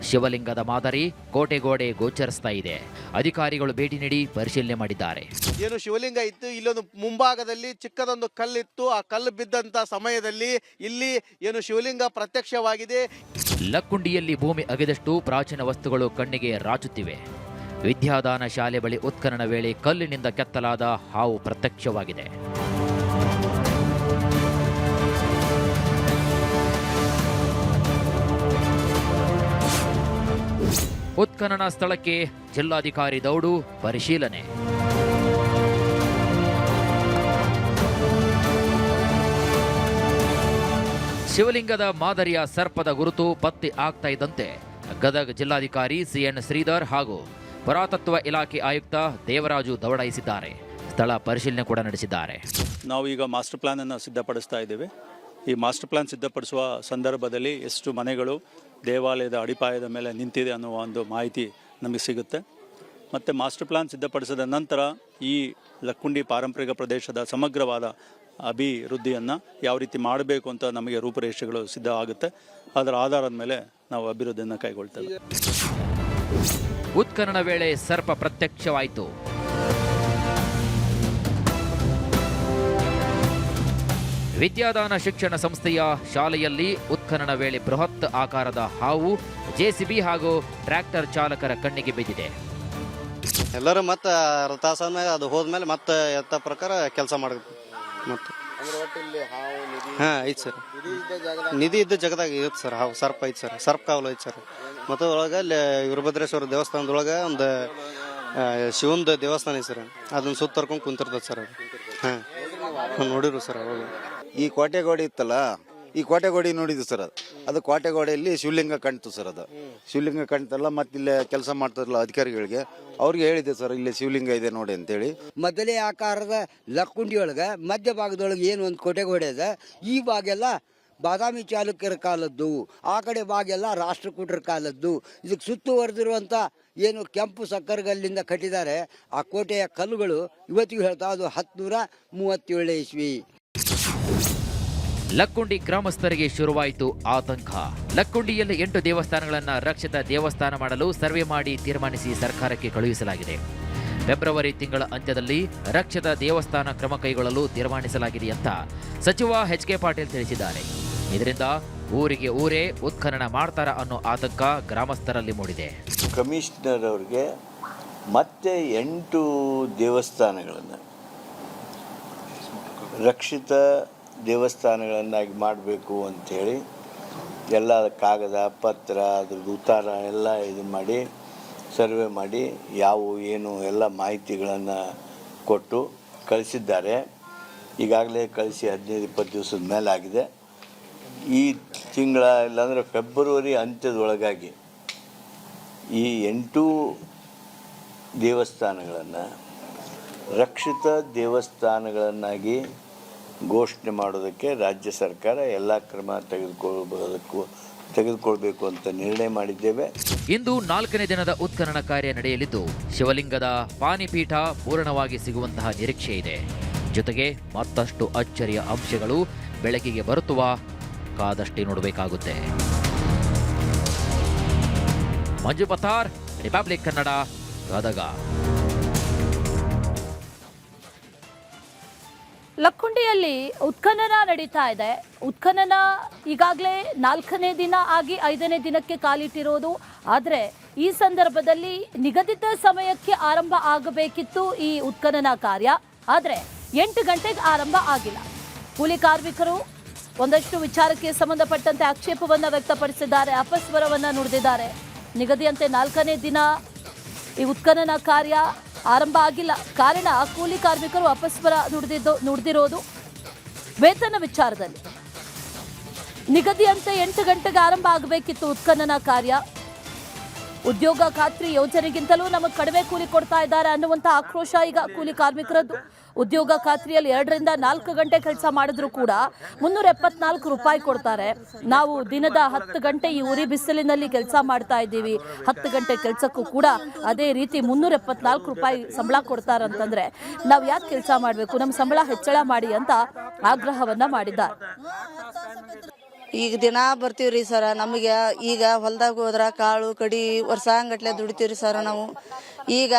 ಶಿವಲಿಂಗದ ಮಾದರಿ ಕೋಟೆಗೋಡೆ ಗೋಚರಿಸ್ತಾ ಇದೆ. ಅಧಿಕಾರಿಗಳು ಭೇಟಿ ನೀಡಿ ಪರಿಶೀಲನೆ ಮಾಡಿದ್ದಾರೆ. ಏನು ಶಿವಲಿಂಗ ಇತ್ತು, ಇಲ್ಲೊಂದು ಮುಂಭಾಗದಲ್ಲಿ ಚಿಕ್ಕದೊಂದು ಕಲ್ಲಿತ್ತು. ಆ ಕಲ್ಲು ಬಿದ್ದಂತ ಸಮಯದಲ್ಲಿ ಇಲ್ಲಿ ಏನು ಶಿವಲಿಂಗ ಪ್ರತ್ಯಕ್ಷವಾಗಿದೆ. ಲಕ್ಕುಂಡಿಯಲ್ಲಿ ಭೂಮಿ ಅಗೆದಷ್ಟು ಪ್ರಾಚೀನ ವಸ್ತುಗಳು ಕಣ್ಣಿಗೆ ರಾಚುತ್ತಿವೆ. ವಿದ್ಯಾದಾನ ಶಾಲೆ ಬಳಿ ಉತ್ಖನನ ವೇಳೆ ಕಲ್ಲಿನಿಂದ ಕೆತ್ತಲಾದ ಹಾವು ಪ್ರತ್ಯಕ್ಷವಾಗಿದೆ. ಉತ್ಖನನ ಸ್ಥಳಕ್ಕೆ ಜಿಲ್ಲಾಧಿಕಾರಿ ದೌಡು ಪರಿಶೀಲನೆ. ಶಿವಲಿಂಗದ ಮಾದರಿಯ ಸರ್ಪದ ಗುರುತು ಪತ್ತೆ ಆಗ್ತಾ ಇದ್ದಂತೆ ಗದಗ ಜಿಲ್ಲಾಧಿಕಾರಿ CN ಶ್ರೀಧರ್ ಹಾಗೂ ಪುರಾತತ್ವ ಇಲಾಖೆ ಆಯುಕ್ತ ದೇವರಾಜು ದೌಡಾಯಿಸಿದ್ದಾರೆ. ಸ್ಥಳ ಪರಿಶೀಲನೆ ಕೂಡ ನಡೆಸಿದ್ದಾರೆ. ನಾವು ಈಗ ಮಾಸ್ಟರ್ ಪ್ಲಾನ್ ಅನ್ನು ಸಿದ್ಧಪಡಿಸ್ತಾ ಇದ್ದೇವೆ. ಈ ಮಾಸ್ಟರ್ ಪ್ಲಾನ್ ಸಿದ್ಧಪಡಿಸುವ ಸಂದರ್ಭದಲ್ಲಿ ಎಷ್ಟು ಮನೆಗಳು ದೇವಾಲಯದ ಅಡಿಪಾಯದ ಮೇಲೆ ನಿಂತಿದೆ ಅನ್ನುವ ಒಂದು ಮಾಹಿತಿ ನಮಗೆ ಸಿಗುತ್ತೆ. ಮತ್ತು ಮಾಸ್ಟರ್ ಪ್ಲಾನ್ ಸಿದ್ಧಪಡಿಸಿದ ನಂತರ ಈ ಲಕ್ಕುಂಡಿ ಪಾರಂಪರಿಕ ಪ್ರದೇಶದ ಸಮಗ್ರವಾದ ಅಭಿವೃದ್ಧಿಯನ್ನು ಯಾವ ರೀತಿ ಮಾಡಬೇಕು ಅಂತ ನಮಗೆ ರೂಪುರೇಷೆಗಳು ಸಿದ್ಧ ಆಗುತ್ತೆ. ಅದರ ಆಧಾರದ ಮೇಲೆ ನಾವು ಅಭಿವೃದ್ಧಿಯನ್ನು ಕೈಗೊಳ್ತೇವೆ. ಉತ್ಖನನ ವೇಳೆ ಸರ್ಪ ಪ್ರತ್ಯಕ್ಷವಾಯಿತು. ವಿದ್ಯಾದಾನ ಶಿಕ್ಷಣ ಸಂಸ್ಥೆಯ ಶಾಲೆಯಲ್ಲಿ ಉತ್ಖನನ ವೇಳೆ ಬೃಹತ್ ಆಕಾರದ ಹಾವು ಜೆಸಿಬಿ ಹಾಗೂ ಟ್ರ್ಯಾಕ್ಟರ್ ಚಾಲಕರ ಕಣ್ಣಿಗೆ ಬಿದ್ದಿದೆ. ಎಲ್ಲರೂ ಮತ್ತೆ ಅರ್ಧ ತಾಸಾದ್ಮೇಲೆ ಅದು ಹೋದ್ಮೇಲೆ ಮತ್ತೆ ಯಥ ಪ್ರಕಾರ ಕೆಲಸ ಮಾಡಬೇಕು. ಮತ್ತೆ ಹಾಂ ಐತೆ ಸರ್, ನಿಧಿ ಇದ್ದ ಜಾಗದಾಗ ಇರುತ್ತೆ ಸರ್. ಹಾವು ಸರ್ಪ ಐತೆ ಸರ್, ಸರ್ಪ ಕಾವಲು ಐತೆ ಸರ್. ಮತ್ತು ಒಳಗೆ ಅಲ್ಲಿ ವೀರಭದ್ರೇಶ್ವರ ದೇವಸ್ಥಾನದೊಳಗೆ ಒಂದು ಶಿವಂದು ದೇವಸ್ಥಾನ ಐತೆ ಸರ್, ಅದನ್ನ ಸುತ್ತರ್ಕೊಂಡು ಕುಂತಿರ್ತದೆ ಸರ್ ಅದು. ಹಾಂ ನೋಡಿರು ಸರ್ ಅವಾಗ. ಈ ಕೋಟೆಗೋಡೆ ಇತ್ತಲ್ಲ, ಈ ಕೋಟೆಗೋಡೆ ನೋಡಿದ್ವಿ ಸರ್. ಅದು ಕೋಟೆಗೋಡೆಯಲ್ಲಿ ಶಿವಲಿಂಗ ಕಾಣ್ತು ಸರ್. ಅದು ಶಿವಲಿಂಗ ಕಾಣ್ತಲ್ಲ. ಮತ್ತೆ ಇಲ್ಲೇ ಕೆಲಸ ಮಾಡ್ತಾರಲ್ಲ ಅಧಿಕಾರಿಗಳಿಗೆ, ಅವ್ರಿಗೆ ಹೇಳಿದೆ ಸರ್ ಇಲ್ಲಿ ಶಿವಲಿಂಗ ಇದೆ ನೋಡಿ ಅಂತೇಳಿ. ಮೊದಲೇ ಆಕಾರದ ಲಕ್ಕುಂಡಿ ಒಳಗೆ ಮಧ್ಯ ಭಾಗದೊಳಗೆ ಏನು ಒಂದು ಕೋಟೆಗೋಡೆ ಇದೆ. ಈ ಭಾಗೆಲ್ಲ ಬಾದಾಮಿ ಚಾಲುಕ್ಯರ ಕಾಲದ್ದು, ಆ ಕಡೆ ಭಾಗೆಲ್ಲ ರಾಷ್ಟ್ರಕೂಟರ ಕಾಲದ್ದು. ಇದಕ್ಕೆ ಸುತ್ತುವರೆದಿರುವಂಥ ಏನು ಕೆಂಪು ಸಕ್ಕರೆಗಲ್ಲಿಂದ ಕಟ್ಟಿದ್ದಾರೆ ಆ ಕೋಟೆಯ ಕಲ್ಲುಗಳು ಇವತ್ತಿಗೂ ಹೇಳ್ತಾ ಅದು 1037 ಇಸ್ವಿ. ಲಕ್ಕುಂಡಿ ಗ್ರಾಮಸ್ಥರಿಗೆ ಶುರುವಾಯಿತು ಆತಂಕ. ಲಕ್ಕುಂಡಿಯಲ್ಲಿ 8 ದೇವಸ್ಥಾನಗಳನ್ನು ರಕ್ಷಿತ ದೇವಸ್ಥಾನ ಮಾಡಲು ಸರ್ವೆ ಮಾಡಿ ತೀರ್ಮಾನಿಸಿ ಸರ್ಕಾರಕ್ಕೆ ಕಳುಹಿಸಲಾಗಿದೆ. ಫೆಬ್ರವರಿ ತಿಂಗಳ ಅಂತ್ಯದಲ್ಲಿ ರಕ್ಷಿತ ದೇವಸ್ಥಾನ ಕ್ರಮ ಕೈಗೊಳ್ಳಲು ತೀರ್ಮಾನಿಸಲಾಗಿದೆ ಅಂತ ಸಚಿವ ಎಚ್.ಕೆ. ಪಾಟೀಲ್ ತಿಳಿಸಿದ್ದಾರೆ. ಇದರಿಂದ ಊರಿಗೆ ಊರೇ ಉತ್ಖನನ ಮಾಡ್ತಾರ ಅನ್ನೋ ಆತಂಕ ಗ್ರಾಮಸ್ಥರಲ್ಲಿ ಮೂಡಿದೆ. ಕಮಿಷನರ್ ಅವ್ರಿಗೆ ಮತ್ತೆ 8 ದೇವಸ್ಥಾನಗಳನ್ನು ರಕ್ಷಿತ ದೇವಸ್ಥಾನಗಳನ್ನಾಗಿ ಮಾಡಬೇಕು ಅಂಥೇಳಿ ಎಲ್ಲ ಕಾಗದ ಪತ್ರ ಅದ್ರದ್ದು ಉತ್ತಾರ ಎಲ್ಲ ಇದು ಮಾಡಿ ಸರ್ವೆ ಮಾಡಿ ಏನು ಎಲ್ಲ ಮಾಹಿತಿಗಳನ್ನು ಕೊಟ್ಟು ಕಳಿಸಿದ್ದಾರೆ. ಈಗಾಗಲೇ ಕಳಿಸಿ 15-20 ದಿವಸದ ಮೇಲೆ ಆಗಿದೆ. ಈ ತಿಂಗಳ ಇಲ್ಲಾಂದರೆ ಫೆಬ್ರವರಿ ಅಂತ್ಯದೊಳಗಾಗಿ ಈ 8 ದೇವಸ್ಥಾನಗಳನ್ನು ರಕ್ಷಿತ ದೇವಸ್ಥಾನಗಳನ್ನಾಗಿ ಘೋಷಣೆ ಮಾಡೋದಕ್ಕೆ ರಾಜ್ಯ ಸರ್ಕಾರ ಎಲ್ಲ ಕ್ರಮ ತೆಗೆದುಕೊಳ್ಬೇಕು ಅಂತ ನಿರ್ಣಯ ಮಾಡಿದ್ದೇವೆ. ಇಂದು 4ನೇ ದಿನದ ಉತ್ಖನನ ಕಾರ್ಯ ನಡೆಯಲಿದ್ದು ಶಿವಲಿಂಗದ ಪಾನಿಪೀಠ ಪೂರ್ಣವಾಗಿ ಸಿಗುವಂತಹ ನಿರೀಕ್ಷೆ ಇದೆ. ಜೊತೆಗೆ ಮತ್ತಷ್ಟು ಅಚ್ಚರಿಯ ಅಂಶಗಳು ಬೆಳಕಿಗೆ ಬರುತ್ತವ ಕಾದಷ್ಟೇ ನೋಡಬೇಕಾಗುತ್ತೆ. ಮಂಜು ಪತಾರ್, ರಿಪಬ್ಲಿಕ್ ಕನ್ನಡ, ಗದಗ. ಲಕ್ಕುಂಡಿಯಲ್ಲಿ ಉತ್ಖನನ ನಡೀತಾ ಇದೆ. ಉತ್ಖನನ ಈಗಾಗಲೇ 4ನೇ ದಿನ ಆಗಿ 5ನೇ ದಿನಕ್ಕೆ ಕಾಲಿಟ್ಟಿರೋದು. ಆದರೆ ಈ ಸಂದರ್ಭದಲ್ಲಿ ನಿಗದಿತ ಸಮಯಕ್ಕೆ ಆರಂಭ ಆಗಬೇಕಿತ್ತು ಈ ಉತ್ಖನನ ಕಾರ್ಯ. ಆದರೆ 8 ಗಂಟೆಗೆ ಆರಂಭ ಆಗಿಲ್ಲ. ಕೂಲಿ ಕಾರ್ಮಿಕರು ಒಂದಷ್ಟು ವಿಚಾರಕ್ಕೆ ಸಂಬಂಧಪಟ್ಟಂತೆ ಆಕ್ಷೇಪವನ್ನು ವ್ಯಕ್ತಪಡಿಸಿದ್ದಾರೆ, ಅಪಸ್ವರವನ್ನು ನುಡಿದಿದ್ದಾರೆ. ನಿಗದಿಯಂತೆ 4ನೇ ದಿನ ಈ ಉತ್ಖನನ ಕಾರ್ಯ ಆರಂಭ ಆಗಿಲ್ಲ. ಕಾರಣ ಕೂಲಿ ಕಾರ್ಮಿಕರು ಅಪಸ್ವರ ನುಡಿದಿರೋದು ವೇತನ ವಿಚಾರದಲ್ಲಿ. ನಿಗದಿಯಂತೆ 8 ಗಂಟೆಗೆ ಆರಂಭ ಆಗಬೇಕಿತ್ತು ಉತ್ಖನನ ಕಾರ್ಯ. ಉದ್ಯೋಗ ಖಾತ್ರಿ ಯೋಜನೆಗಿಂತಲೂ ನಮಗೆ ಕಡಿಮೆ ಕೂಲಿ ಕೊಡ್ತಾ ಇದ್ದಾರೆ ಅನ್ನುವಂಥ ಆಕ್ರೋಶ ಈಗ ಕೂಲಿ ಕಾರ್ಮಿಕರದ್ದು. ಉದ್ಯೋಗ ಖಾತ್ರಿಯಲ್ಲಿ 2 ರಿಂದ 4 ಗಂಟೆ ಕೆಲಸ ಮಾಡಿದ್ರು ಕೂಡ 374 ರೂಪಾಯಿ ಕೊಡ್ತಾರೆ. ನಾವು ದಿನದ 10 ಗಂಟೆ ಈ ಉರಿ ಬಿಸಿಲಿನಲ್ಲಿ ಕೆಲಸ ಮಾಡ್ತಾ ಇದ್ದೀವಿ. 10 ಗಂಟೆ ಕೆಲಸಕ್ಕೂ ಕೂಡ ಅದೇ ರೀತಿ 374 ರೂಪಾಯಿ ಸಂಬಳ ಕೊಡ್ತಾರಂತಂದ್ರೆ ನಾವು ಯಾಕೆ ಕೆಲಸ ಮಾಡಬೇಕು? ನಮ್ಮ ಸಂಬಳ ಹೆಚ್ಚಳ ಮಾಡಿ ಅಂತ ಆಗ್ರಹವನ್ನ ಮಾಡಿದ್ದಾರೆ. ಈಗ ದಿನ ಬರ್ತೀವ್ರಿ ಸರ. ನಮಗೆ ಈಗ ಹೊಲ್ದಾಗ ಹೋದ್ರ ಕಾಳು ಕಡಿ ವರ್ಷಾಂಗಟ್ಲೆ ದುಡಿತೀವ್ರಿ ಸರ ನಾವು. ಈಗ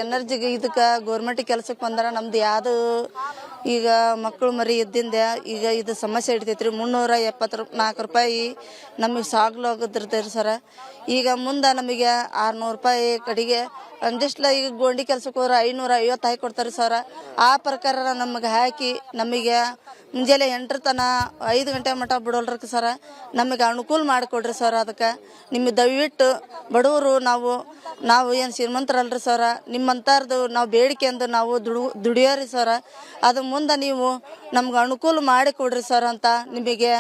ಎನರ್ಜಿಗೆ ಇದಕ್ಕೆ ಗೌರ್ಮೆಂಟ್ ಕೆಲಸಕ್ಕೆ ಬಂದ್ರೆ ನಮ್ದು ಯಾವುದು ಈಗ ಮಕ್ಕಳು ಮರಿ ಇದ್ದಿಂದ ಈಗ ಇದು ಸಮಸ್ಯೆ ಹಿಡಿತೈತ್ರಿ. 374 ರೂಪಾಯಿ ನಮಗೆ ಸಾಗ್ಲು ಆಗೋದಿರ್ತೈರಿ ಸರ. ಈಗ ಮುಂದೆ ನಮಗೆ 600 ರೂಪಾಯಿ ಕಡೆಗೆ ಅಂದಿಷ್ಟಲ್ಲ. ಈಗ ಗೋಂಡಿ ಕೆಲ್ಸಕ್ಕೆ ಹೋದ್ರೆ 550 ಹಾಕಿ ಕೊಡ್ತಾರೆ ಸರ. ಆ ಪ್ರಕಾರ ನಮಗೆ ಹಾಕಿ ನಮಗೆ ಮುಂಜಾನೆ 8 ತನ 5 ಗಂಟೆ ಮಟ್ಟ ಬಿಡೋಲ್ರಿ ಸರ. ನಮಗೆ ಅನುಕೂಲ ಮಾಡಿಕೊಡ್ರಿ ಸರ್. ಅದಕ್ಕೆ ನಿಮಗೆ ದಯವಿಟ್ಟು ಬಡವರು ನಾವು ಏನು ಶ್ರೀಮಂತರಲ್ರಿ ಸರ. ನಿಮ್ಮಂಥದ್ದು ನಾವು ಬೇಡಿಕೆ ಅಂದು ನಾವು ದುಡಿಯೋರಿ ಸರ. ಅದು ಮುಂದೆ ನೀವು ನಮ್ಗೆ ಅನುಕೂಲ ಮಾಡಿ ಕೊಡ್ರಿ ಸರ್ ಅಂತ ನಿಮಗೆ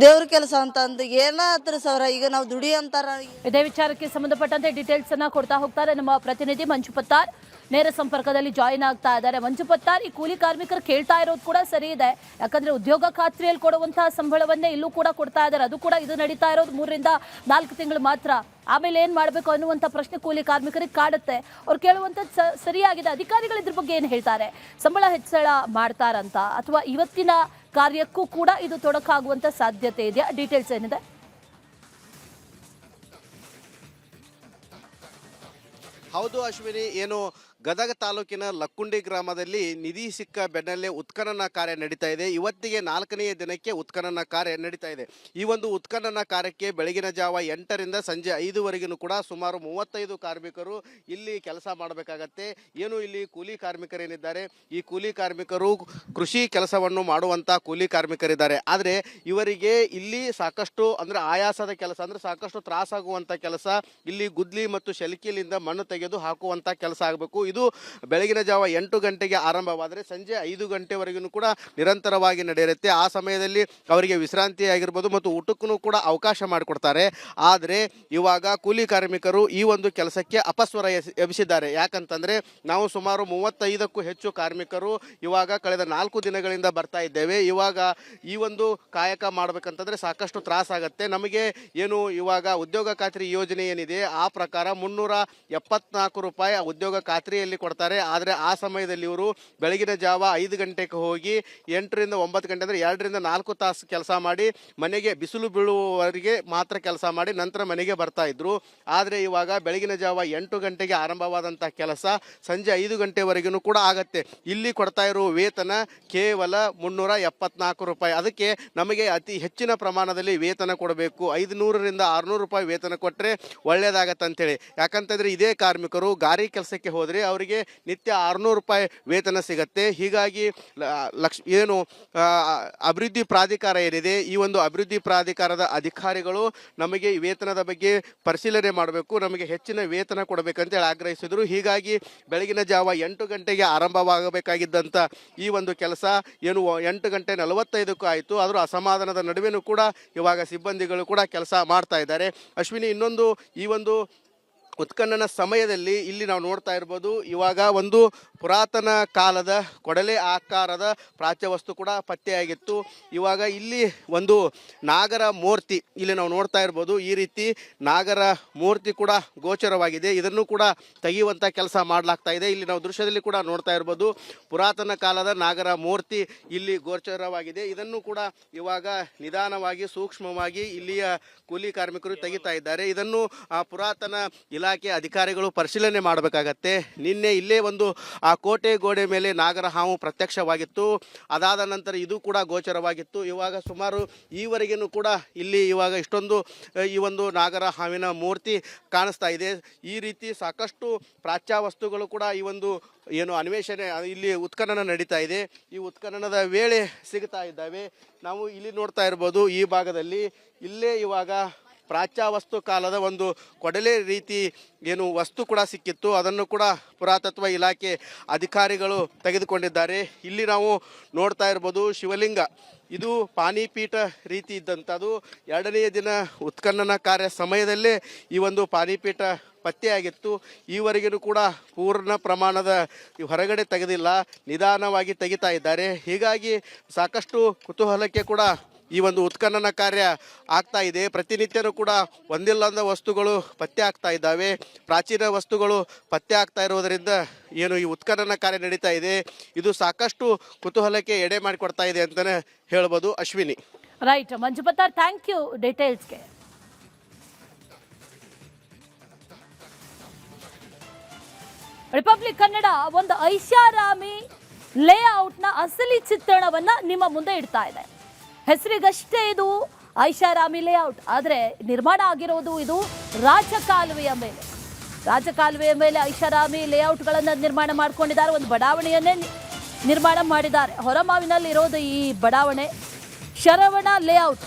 ದೇವ್ರ ಕೆಲಸ ಅಂತಂದು ಏನಾದ್ರೂ ಸರ. ಈಗ ನಾವು ದುಡಿ ಅಂತಾರ. ಇದೇ ವಿಚಾರಕ್ಕೆ ಸಂಬಂಧಪಟ್ಟಂತೆ ಡೀಟೇಲ್ಸ್ ಅನ್ನ ಕೊಡ್ತಾ ಹೋಗ್ತಾರೆ ನಮ್ಮ ಪ್ರತಿನಿಧಿ ಮಂಜು ಪತ್ತಾರ್. ನೇರ ಸಂಪರ್ಕದಲ್ಲಿ ಜಾಯಿನ್ ಆಗ್ತಾ ಇದ್ದಾರೆ. ಮಂಜು ಪತ್ತಾರ್, ಈ ಕೂಲಿ ಕಾರ್ಮಿಕರು ಕೇಳ್ತಾ ಇರೋದು ಕೂಡ ಸರಿ ಇದೆ, ಯಾಕಂದ್ರೆ ಉದ್ಯೋಗ ಖಾತ್ರಿಯಲ್ಲಿ ಕೊಡುವಂತಹ ಸಂಬಳವನ್ನೇ ಇಲ್ಲೂ ಕೂಡ ಕೊಡ್ತಾ ಇದ್ದಾರೆ. ಅದು ಕೂಡ ಇದು ನಡೀತಾ ಇರೋದು 3 ರಿಂದ 4 ತಿಂಗಳು ಮಾತ್ರ. ಆಮೇಲೆ ಏನ್ ಮಾಡಬೇಕು ಅನ್ನುವಂಥ ಪ್ರಶ್ನೆ ಕೂಲಿ ಕಾರ್ಮಿಕರಿಗೆ ಕಾಡುತ್ತೆ. ಅವ್ರು ಕೇಳುವಂಥದ್ದು ಸರಿಯಾಗಿದೆ. ಅಧಿಕಾರಿಗಳು ಇದ್ರ ಬಗ್ಗೆ ಏನು ಹೇಳ್ತಾರೆ? ಸಂಬಳ ಹೆಚ್ಚಳ ಮಾಡ್ತಾರಂತ ಅಥವಾ ಇವತ್ತಿನ ಕಾರ್ಯಕ್ಕೂ ಕೂಡ ಇದು ತೊಡಕಾಗುವಂತ ಸಾಧ್ಯತೆ ಇದೆಯಾ? ಡೀಟೇಲ್ಸ್ ಏನಿದೆ? ಹೌದು ಅಶ್ವಿನಿ, ಏನು ಗದಗ ತಾಲೂಕಿನ ಲಕ್ಕುಂಡಿ ಗ್ರಾಮದಲ್ಲಿ ನಿಧಿ ಸಿಕ್ಕ ಬೆನ್ನಲ್ಲೇ ಉತ್ಖನನ ಕಾರ್ಯ ನಡೀತಾ ಇದೆ. ಇವತ್ತಿಗೆ 4ನೆಯ ದಿನಕ್ಕೆ ಉತ್ಖನನ ಕಾರ್ಯ ನಡೀತಾ ಇದೆ. ಈ ಒಂದು ಉತ್ಖನನ ಕಾರ್ಯಕ್ಕೆ ಬೆಳಗಿನ ಜಾವ 8ರಿಂದ ಸಂಜೆ 5ವರೆಗೂ ಕೂಡ ಸುಮಾರು 35 ಕಾರ್ಮಿಕರು ಇಲ್ಲಿ ಕೆಲಸ ಮಾಡಬೇಕಾಗತ್ತೆ. ಏನು ಇಲ್ಲಿ ಕೂಲಿ ಕಾರ್ಮಿಕರೇನಿದ್ದಾರೆ, ಈ ಕೂಲಿ ಕಾರ್ಮಿಕರು ಕೃಷಿ ಕೆಲಸವನ್ನು ಮಾಡುವಂಥ ಕೂಲಿ ಕಾರ್ಮಿಕರಿದ್ದಾರೆ. ಆದರೆ ಇವರಿಗೆ ಇಲ್ಲಿ ಸಾಕಷ್ಟು ಅಂದರೆ ಆಯಾಸದ ಕೆಲಸ, ಅಂದರೆ ಸಾಕಷ್ಟು ತ್ರಾಸಾಗುವಂಥ ಕೆಲಸ, ಇಲ್ಲಿ ಗುದ್ಲಿ ಮತ್ತು ಶೆಲ್ಕಿಲಿಂದ ಮಣ್ಣು ತೆಗೆದು ಹಾಕುವಂಥ ಕೆಲಸ ಆಗಬೇಕು. ಇದು ಬೆಳಗಿನ ಜಾವ 8 ಗಂಟೆಗೆ ಆರಂಭವಾದರೆ ಸಂಜೆ 5 ಗಂಟೆವರೆಗೂ ಕೂಡ ನಿರಂತರವಾಗಿ ನಡೆಯುತ್ತೆ. ಆ ಸಮಯದಲ್ಲಿ ಅವರಿಗೆ ವಿಶ್ರಾಂತಿ ಆಗಿರ್ಬೋದು ಮತ್ತು ಊಟಕ್ಕೂ ಕೂಡ ಅವಕಾಶ ಮಾಡಿಕೊಡ್ತಾರೆ. ಆದರೆ ಇವಾಗ ಕೂಲಿ ಕಾರ್ಮಿಕರು ಈ ಒಂದು ಕೆಲಸಕ್ಕೆ ಅಪಸ್ವರ ಎಬ್ಬಿಸಿದ್ದಾರೆ. ಯಾಕಂತಂದರೆ ನಾವು ಸುಮಾರು 35ಕ್ಕೂ ಹೆಚ್ಚು ಕಾರ್ಮಿಕರು ಇವಾಗ ಕಳೆದ 4 ದಿನಗಳಿಂದ ಬರ್ತಾ ಇದ್ದೇವೆ. ಇವಾಗ ಈ ಒಂದು ಕಾಯಕ ಮಾಡಬೇಕಂತಂದರೆ ಸಾಕಷ್ಟು ತ್ರಾಸಾಗತ್ತೆ. ನಮಗೆ ಏನು ಇವಾಗ ಉದ್ಯೋಗ ಖಾತ್ರಿ ಯೋಜನೆ ಏನಿದೆ ಆ ಪ್ರಕಾರ 374 ರೂಪಾಯಿ ಉದ್ಯೋಗ ಖಾತ್ರಿಯಲ್ಲಿ ಕೊಡ್ತಾರೆ. ಆದರೆ ಆ ಸಮಯದಲ್ಲಿ ಇವರು ಬೆಳಗಿನ ಜಾವ 5 ಗಂಟೆಗೆ ಹೋಗಿ 8 ರಿಂದ 9 ಗಂಟೆ ಅಂದರೆ 2 ರಿಂದ 4 ತಾಸು ಕೆಲಸ ಮಾಡಿ ಮನೆಗೆ ಬಿಸಿಲು ಬೀಳುವವರೆಗೆ ಮಾತ್ರ ಕೆಲಸ ಮಾಡಿ ನಂತರ ಮನೆಗೆ ಬರ್ತಾ ಇದ್ರು. ಆದರೆ ಇವಾಗ ಬೆಳಗಿನ ಜಾವ 8 ಗಂಟೆಗೆ ಆರಂಭವಾದಂಥ ಕೆಲಸ ಸಂಜೆ 5 ಗಂಟೆವರೆಗೂ ಕೂಡ ಆಗತ್ತೆ. ಇಲ್ಲಿ ಕೊಡ್ತಾ ಇರೋ ವೇತನ ಕೇವಲ 374 ರೂಪಾಯಿ. ಅದಕ್ಕೆ ನಮಗೆ ಅತಿ ಹೆಚ್ಚಿನ ಪ್ರಮಾಣದಲ್ಲಿ ವೇತನ ಕೊಡಬೇಕು. 500 ರಿಂದ 600 ರೂಪಾಯಿ ವೇತನ ಕೊಟ್ಟರೆ ಒಳ್ಳೆಯದಾಗತ್ತೆ ಅಂತೇಳಿ. ಯಾಕಂತಂದರೆ ಇದೇ ಕಾರ್ಮಿಕರು ಗಾರಿ ಕೆಲಸಕ್ಕೆ ಹೋದರೆ ಅವರಿಗೆ ನಿತ್ಯ 600 ರೂಪಾಯಿ ವೇತನ ಸಿಗತ್ತೆ. ಹೀಗಾಗಿ ಏನು ಅಭಿವೃದ್ಧಿ ಪ್ರಾಧಿಕಾರ ಏನಿದೆ, ಈ ಒಂದು ಅಭಿವೃದ್ಧಿ ಪ್ರಾಧಿಕಾರದ ಅಧಿಕಾರಿಗಳು ನಮಗೆ ವೇತನದ ಬಗ್ಗೆ ಪರಿಶೀಲನೆ ಮಾಡಬೇಕು, ನಮಗೆ ಹೆಚ್ಚಿನ ವೇತನ ಕೊಡಬೇಕಂತೇಳಿ ಆಗ್ರಹಿಸಿದರು. ಹೀಗಾಗಿ ಬೆಳಗಿನ ಜಾವ 8 ಗಂಟೆಗೆ ಆರಂಭವಾಗಬೇಕಾಗಿದ್ದಂಥ ಈ ಒಂದು ಕೆಲಸ ಏನು 8 ಗಂಟೆ 45ಕ್ಕೂ ಆಯಿತು. ಆದರೂ ಅಸಮಾಧಾನದ ನಡುವೆನೂ ಕೂಡ ಇವಾಗ ಸಿಬ್ಬಂದಿಗಳು ಕೂಡ ಕೆಲಸ ಮಾಡ್ತಾ ಇದ್ದಾರೆ. ಅಶ್ವಿನಿ, ಇನ್ನೊಂದು ಈ ಒಂದು ಉತ್ಖನನ ಸಮಯದಲ್ಲಿ ಇಲ್ಲಿ ನಾವು ನೋಡ್ತಾ ಇರ್ಬೋದು, ಇವಾಗ ಒಂದು ಪುರಾತನ ಕಾಲದ ಕೊಡಲೆ ಆಕಾರದ ಪ್ರಾಚ್ಯವಸ್ತು ಕೂಡ ಪತ್ತೆಯಾಗಿತ್ತು. ಇವಾಗ ಇಲ್ಲಿ ಒಂದು ನಾಗರ ಮೂರ್ತಿ ಇಲ್ಲಿ ನಾವು ನೋಡ್ತಾ ಇರ್ಬೋದು. ಈ ರೀತಿ ನಾಗರ ಮೂರ್ತಿ ಕೂಡ ಗೋಚರವಾಗಿದೆ. ಇದನ್ನು ಕೂಡ ತೆಗೆಯುವಂಥ ಕೆಲಸ ಮಾಡಲಾಗ್ತಾ ಇದೆ. ಇಲ್ಲಿ ನಾವು ದೃಶ್ಯದಲ್ಲಿ ಕೂಡ ನೋಡ್ತಾ ಇರ್ಬೋದು, ಪುರಾತನ ಕಾಲದ ನಾಗರ ಮೂರ್ತಿ ಇಲ್ಲಿ ಗೋಚರವಾಗಿದೆ. ಇದನ್ನು ಕೂಡ ಇವಾಗ ನಿಧಾನವಾಗಿ ಸೂಕ್ಷ್ಮವಾಗಿ ಇಲ್ಲಿಯ ಕೂಲಿ ಕಾರ್ಮಿಕರು ತೆಗಿತಾ ಇದ್ದಾರೆ. ಇದನ್ನು ಪುರಾತನ ಇಲಾಖೆ ಅಧಿಕಾರಿಗಳು ಪರಿಶೀಲನೆ ಮಾಡಬೇಕಾಗತ್ತೆ. ನಿನ್ನೆ ಇಲ್ಲೇ ಒಂದು ಆ ಕೋಟೆ ಗೋಡೆ ಮೇಲೆ ನಾಗರ ಹಾವು ಪ್ರತ್ಯಕ್ಷವಾಗಿತ್ತು. ಅದಾದ ನಂತರ ಇದು ಕೂಡ ಗೋಚರವಾಗಿತ್ತು. ಇವಾಗ ಸುಮಾರು ಈವರೆಗೂ ಕೂಡ ಇಲ್ಲಿ ಇವಾಗ ಇಷ್ಟೊಂದು ಈ ಒಂದು ನಾಗರ ಹಾವಿನ ಮೂರ್ತಿ ಕಾಣಿಸ್ತಾ ಇದೆ. ಈ ರೀತಿ ಸಾಕಷ್ಟು ಪ್ರಾಚ್ಯ ವಸ್ತುಗಳು ಕೂಡ ಈ ಒಂದು ಏನು ಅನ್ವೇಷಣೆ ಇಲ್ಲಿ ಉತ್ಖನನ ನಡೀತಾ ಇದೆ. ಈ ಉತ್ಖನನದ ವೇಳೆ ಸಿಗ್ತಾ ಇದ್ದಾವೆ. ನಾವು ಇಲ್ಲಿ ನೋಡ್ತಾ ಇರ್ಬೋದು, ಈ ಭಾಗದಲ್ಲಿ ಇಲ್ಲೇ ಇವಾಗ ಪ್ರಾಚ್ಯ ವಸ್ತು ಕಾಲದ ಒಂದು ಕೊಡಲೆ ರೀತಿ ಏನು ವಸ್ತು ಕೂಡ ಸಿಕ್ಕಿತ್ತು. ಅದನ್ನು ಕೂಡ ಪುರಾತತ್ವ ಇಲಾಖೆ ಅಧಿಕಾರಿಗಳು ತೆಗೆದುಕೊಂಡಿದ್ದಾರೆ. ಇಲ್ಲಿ ನಾವು ನೋಡ್ತಾ ಇರ್ಬೋದು ಶಿವಲಿಂಗ, ಇದು ಪಾನಿಪೀಠ ರೀತಿ ಇದ್ದಂಥದ್ದು. 2ನೆಯ ದಿನ ಉತ್ಖನನ ಕಾರ್ಯ ಸಮಯದಲ್ಲೇ ಈ ಒಂದು ಪಾನಿಪೀಠ ಪತ್ತೆಯಾಗಿತ್ತು. ಈವರೆಗೂ ಕೂಡ ಪೂರ್ಣ ಪ್ರಮಾಣದ ಹೊರಗಡೆ ತೆಗೆದಿಲ್ಲ, ನಿಧಾನವಾಗಿ ತೆಗಿತಾ ಇದ್ದಾರೆ. ಹೀಗಾಗಿ ಸಾಕಷ್ಟು ಕುತೂಹಲಕ್ಕೆ ಕೂಡ ಈ ಒಂದು ಉತ್ಖನನ ಕಾರ್ಯ ಆಗ್ತಾ ಇದೆ. ಪ್ರತಿನಿತ್ಯನೂ ಕೂಡ ಒಂದಿಲ್ಲೊಂದು ವಸ್ತುಗಳು ಪತ್ತೆ ಆಗ್ತಾ ಇದ್ದಾವೆ. ಪ್ರಾಚೀನ ವಸ್ತುಗಳು ಪತ್ತೆ ಆಗ್ತಾ ಇರೋದರಿಂದ ಏನು ಈ ಉತ್ಖನನ ಕಾರ್ಯ ನಡೀತಾ ಇದೆ, ಇದು ಸಾಕಷ್ಟು ಕುತೂಹಲಕ್ಕೆ ಎಡೆ ಮಾಡಿಕೊಡ್ತಾ ಇದೆ ಅಂತಲೇ ಹೇಳ್ಬೋದು. Ashwini. Right Manju Pattar, thank you ಡೀಟೇಲ್ಸ್ಗೆ. ರಿಪಬ್ಲಿಕ್ ಕನ್ನಡ ಒಂದು ಐಷಾರಾಮಿ ಲೇಔಟ್ನ ಅಸಲಿ ಚಿತ್ರಣವನ್ನ ನಿಮ್ಮ ಮುಂದೆ ಇಡ್ತಾ ಇದೆ. ಹೆಸರಿಗಷ್ಟೇ ಇದು ಐಷಾರಾಮಿ ಲೇಔಟ್, ಆದರೆ ನಿರ್ಮಾಣ ಆಗಿರೋದು ಇದು ರಾಜಕಾಲುವೆಯ ಮೇಲೆ. ರಾಜಕಾಲುವೆಯ ಮೇಲೆ ಐಷಾರಾಮಿ ಲೇಔಟ್ಗಳನ್ನು ನಿರ್ಮಾಣ ಮಾಡ್ಕೊಂಡಿದ್ದಾರೆ. ಒಂದು ಬಡಾವಣೆಯನ್ನೇ ನಿರ್ಮಾಣ ಮಾಡಿದ್ದಾರೆ. ಹೊರಮಾವಿನಲ್ಲಿ ಇರೋದು ಈ ಬಡಾವಣೆ ಶರವಣ ಲೇಔಟ್.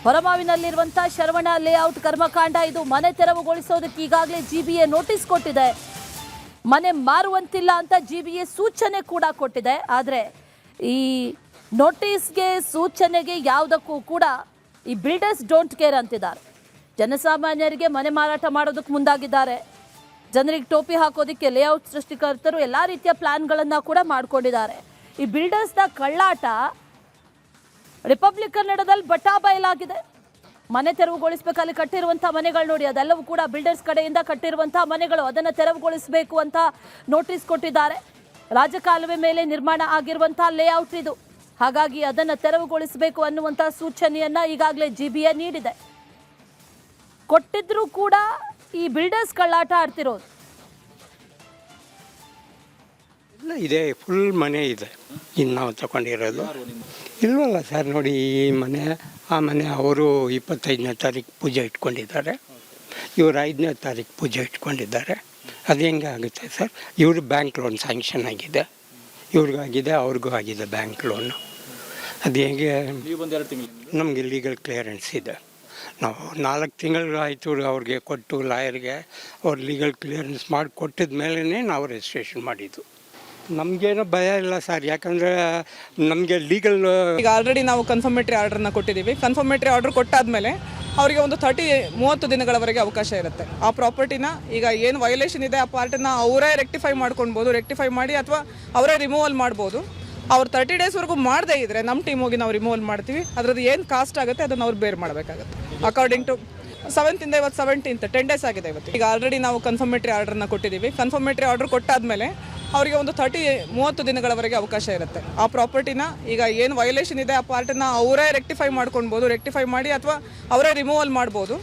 ಹೊರಮಾವಿನಲ್ಲಿರುವಂಥ ಶರವಣ ಲೇಔಟ್ ಕರ್ಮಕಾಂಡ ಇದು. ಮನೆ ತೆರವುಗೊಳಿಸೋದಕ್ಕೆ ಈಗಾಗಲೇ GBA ನೋಟಿಸ್ ಕೊಟ್ಟಿದೆ. ಮನೆ ಮಾರುವಂತಿಲ್ಲ ಅಂತ GBA ಸೂಚನೆ ಕೂಡ ಕೊಟ್ಟಿದೆ. ಆದರೆ ಈ ನೋಟಿಸ್ಗೆ ಸೂಚನೆಗೆ ಯಾವುದಕ್ಕೂ ಕೂಡ ಈ ಬಿಲ್ಡರ್ಸ್ ಡೋಂಟ್ ಕೇರ್ ಅಂತಿದ್ದಾರೆ. ಜನಸಾಮಾನ್ಯರಿಗೆ ಮನೆ ಮಾರಾಟ ಮಾಡೋದಕ್ಕೆ ಮುಂದಾಗಿದ್ದಾರೆ. ಜನರಿಗೆ ಟೋಪಿ ಹಾಕೋದಿಕ್ಕೆ ಲೇಔಟ್ ಸೃಷ್ಟಿಕರ್ತರು ಎಲ್ಲ ರೀತಿಯ ಪ್ಲಾನ್ಗಳನ್ನ ಕೂಡ ಮಾಡ್ಕೊಂಡಿದ್ದಾರೆ. ಈ ಬಿಲ್ಡರ್ಸ್ನ ಕಳ್ಳಾಟ ರಿಪಬ್ಲಿಕ್ ಕನ್ನಡದಲ್ಲಿ ಬಟಾ ಬಯಲಾಗಿದೆ. ಮನೆ ತೆರವುಗೊಳಿಸಬೇಕು, ಅಲ್ಲಿ ಕಟ್ಟಿರುವಂತಹ ಮನೆಗಳು ನೋಡಿ, ಅದೆಲ್ಲವೂ ಕೂಡ ಬಿಲ್ಡರ್ಸ್ ಕಡೆಯಿಂದ ಕಟ್ಟಿರುವಂತಹ ಮನೆಗಳು. ಅದನ್ನು ತೆರವುಗೊಳಿಸಬೇಕು ಅಂತ ನೋಟಿಸ್ ಕೊಟ್ಟಿದ್ದಾರೆ. ರಾಜಕಾಲುವೆ ಮೇಲೆ ನಿರ್ಮಾಣ ಆಗಿರುವಂತಹ ಲೇಔಟ್ ಇದು. ಹಾಗಾಗಿ ಅದನ್ನು ತೆರವುಗೊಳಿಸಬೇಕು ಅನ್ನುವಂತಹ ಸೂಚನೆಯನ್ನ ಈಗಾಗಲೇ GBA ನೀಡಿದೆ. ಕೊಟ್ಟಿದ್ರೂ ಕೂಡ ಈ ಬಿಲ್ಡರ್ಸ್ ಕಳ್ಳಾಟ ಆಡ್ತಿರೋದು. ಇಲ್ಲ, ಇದೆ, ಫುಲ್ ಮನೆ ಇದೆ. ಇನ್ನು ನಾವು ತಗೊಂಡಿರೋದು ಇಲ್ವಲ್ಲ ಸರ್. ನೋಡಿ, ಈ ಮನೆ ಆ ಮನೆ ಅವರು 25ನೇ ತಾರೀಕು ಪೂಜೆ ಇಟ್ಕೊಂಡಿದ್ದಾರೆ, ಇವರು 5ನೇ ತಾರೀಕು ಪೂಜೆ ಇಟ್ಕೊಂಡಿದ್ದಾರೆ. ಅದು ಹೆಂಗೆ ಆಗುತ್ತೆ ಸರ್? ಇವರು ಬ್ಯಾಂಕ್ ಲೋನ್ ಸ್ಯಾಂಕ್ಷನ್ ಆಗಿದೆ, ಇವ್ರಿಗಾಗಿದೆ, ಅವ್ರಿಗೂ ಆಗಿದೆ ಬ್ಯಾಂಕ್ ಲೋನು. ಅದು ಹೇಗೆ? ನಮಗೆ ಲೀಗಲ್ ಕ್ಲಿಯರೆನ್ಸ್ ಇದೆ. ನಾವು 4 ತಿಂಗಳು ಆಯಿತು ಅವ್ರಿಗೆ ಕೊಟ್ಟು, ಲಾಯರ್ಗೆ ಅವ್ರು ಲೀಗಲ್ ಕ್ಲಿಯರೆನ್ಸ್ ಮಾಡಿ ಕೊಟ್ಟಿದ ಮೇಲೇ ನಾವು ರಿಜಿಸ್ಟ್ರೇಷನ್ ಮಾಡಿದ್ದು. ನಮಗೇನೋ ಭಯ ಇಲ್ಲ ಸರ್, ಯಾಕಂದರೆ ನಮಗೆ ಲೀಗಲ್ ಈಗ ಆಲ್ರೆಡಿ ನಾವು ಕನ್ಫರ್ಮೇಟರಿ ಆರ್ಡ್ರನ್ನ ಕೊಟ್ಟಿದ್ದೀವಿ. ಕನ್ಫರ್ಮೇಟರಿ ಆರ್ಡರ್ ಕೊಟ್ಟಾದಮೇಲೆ ಅವರಿಗೆ ಒಂದು 30 ದಿನಗಳವರೆಗೆ ಅವಕಾಶ ಇರುತ್ತೆ. ಆ ಪ್ರಾಪರ್ಟಿನ ಈಗ ಏನು ವೈಲೇಷನ್ ಇದೆ ಆ ಪಾರ್ಟನ್ನು ಅವರೇ ರೆಕ್ಟಿಫೈ ಮಾಡ್ಕೊಳ್ಬೋದು, ರೆಕ್ಟಿಫೈ ಮಾಡಿ ಅಥವಾ ಅವರೇ ರಿಮೂವಲ್ ಮಾಡ್ಬೋದು. ಅವ್ರು 30 ಡೇಸ್ವರೆಗೂ ಮಾಡದೇ ಇದ್ದರೆ ನಮ್ಮ ಟೀಮ್ ಹೋಗಿ ನಾವು ರಿಮೂವಲ್ ಮಾಡ್ತೀವಿ. ಅದರದ್ದು ಏನು ಕಾಸ್ಟ್ ಆಗುತ್ತೆ ಅದನ್ನು ಅವ್ರು ಬೇರ್ ಮಾಡಬೇಕಾಗುತ್ತೆ. ಅಕಾರ್ಡಿಂಗ್ ಟು 7th ಇಂದ ಇವತ್ತು 17th 10 ಡೇಸ್ ಆಗಿದೆ ಇವತ್ತು. ಈಗ ಆಲ್ರೆಡಿ ನಾವು ಕನ್ಫರ್ಮೇಟರಿ ಆರ್ಡ್ರನ್ನ ಕೊಟ್ಟಿದ್ದೀವಿ. ಕನ್ಫರ್ಮೇಟರಿ ಆರ್ಡರ್ ಕೊಟ್ಟಾದಮೇಲೆ ಅವರಿಗೆ ಒಂದು 30 ದಿನಗಳವರೆಗೆ ಅವಕಾಶ ಇರುತ್ತೆ. ಆ ಪ್ರಾಪರ್ಟಿನ ಈಗ ಏನು ವೈಲೇಷನ್ ಇದೆ ಆ ಪಾರ್ಟನ್ನು ಅವರೇ ರೆಕ್ಟಿಫೈ ಮಾಡ್ಕೊಳ್ಬೋದು, ರೆಕ್ಟಿಫೈ ಮಾಡಿ ಅಥವಾ ಅವರೇ ರಿಮೂವಲ್ ಮಾಡ್ಬೋದು.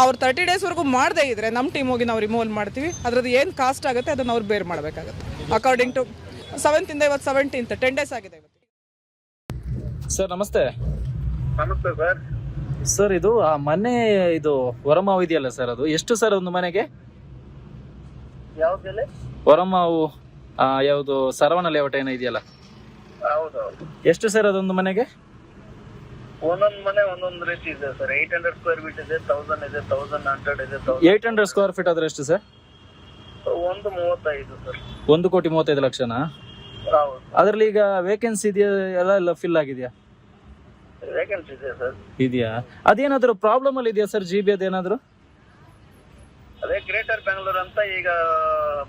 ಅವ್ರು 30 ಡೇಸ್ವರೆಗೂ ಮಾಡದೇ ಇದ್ದರೆ ನಮ್ಮ ಟೀಮ್ ಹೋಗಿ ನಾವು ರಿಮೂವಲ್ ಮಾಡ್ತೀವಿ. ಅದರದ್ದು ಏನು ಕಾಸ್ಟ್ ಆಗುತ್ತೆ ಅದನ್ನು ಅವ್ರು ಬೇರ್ ಮಾಡಬೇಕಾಗುತ್ತೆ. ಅಕಾರ್ಡಿಂಗ್ ಟು 7th ಇಂದ ಇವತ್ತು 17th 10 ಡೇಸ್ ಆಗಿದೆ ಇವತ್ತು. ಸರ್ ನಮಸ್ತೆ. ನಮಸ್ತೆ ಸರ್. ಸರ್ ಇದು ಆ ಮನೆ ಇದು ಹೊರಮಾವು ಇದೆಯಲ್ಲ ಸರ್, ಅದು ಎಷ್ಟು ಸರ್ ಒಂದು ಮನೆಗೆ? ಯಾವ್ದೆಲ್ಲ ಹೊರಮಾವು ಯಾವುದು ಸರವಣ ಲೇಔಟ್ ಏನೋ ಇದೆಯಲ್ಲ, ಹೌದೌದು. ಎಷ್ಟು ಸರ್ ಅದೊಂದು ಮನೆಗೆ? ಒಂದೊಂದು ಮನೆ ಒಂದೊಂದು ರೀತಿ ಇದೆ ಸರ್. 800 ಸ್ಕ್ವೇರ್ ಫೀಟ್ ಇದೆ, 1000 ಇದೆ, 1100 ಇದೆ. 800 ಸ್ಕ್ವೇರ್ ಫೀಟ್ ಆದ್ರೆ ಎಷ್ಟು ಸರ್? 135 ಸರ್. 1,35,00,000ನಾ? ಹೌದು. ಅದ್ರಲ್ಲಿ ಈಗ ವೇಕೆನ್ಸಿ ಇದೆಯಾ, ಎಲ್ಲ ಫಿಲ್ ಆಗಿದೆಯಾ? ವೇಕೆನ್ಸಿ ಇದೆ ಸರ್. ಇದೆಯಾ? ಅದೇನಾದ್ರು ಪ್ರಾಬ್ಲಮ್ ಅಲ್ಲಿ ಇದೆಯಾ ಸರ್ GBA ಅದೇನಾದ್ರು? ಅದೇ ಗ್ರೇಟರ್ ಬೆಂಗಳೂರು ಅಂತ ಈಗ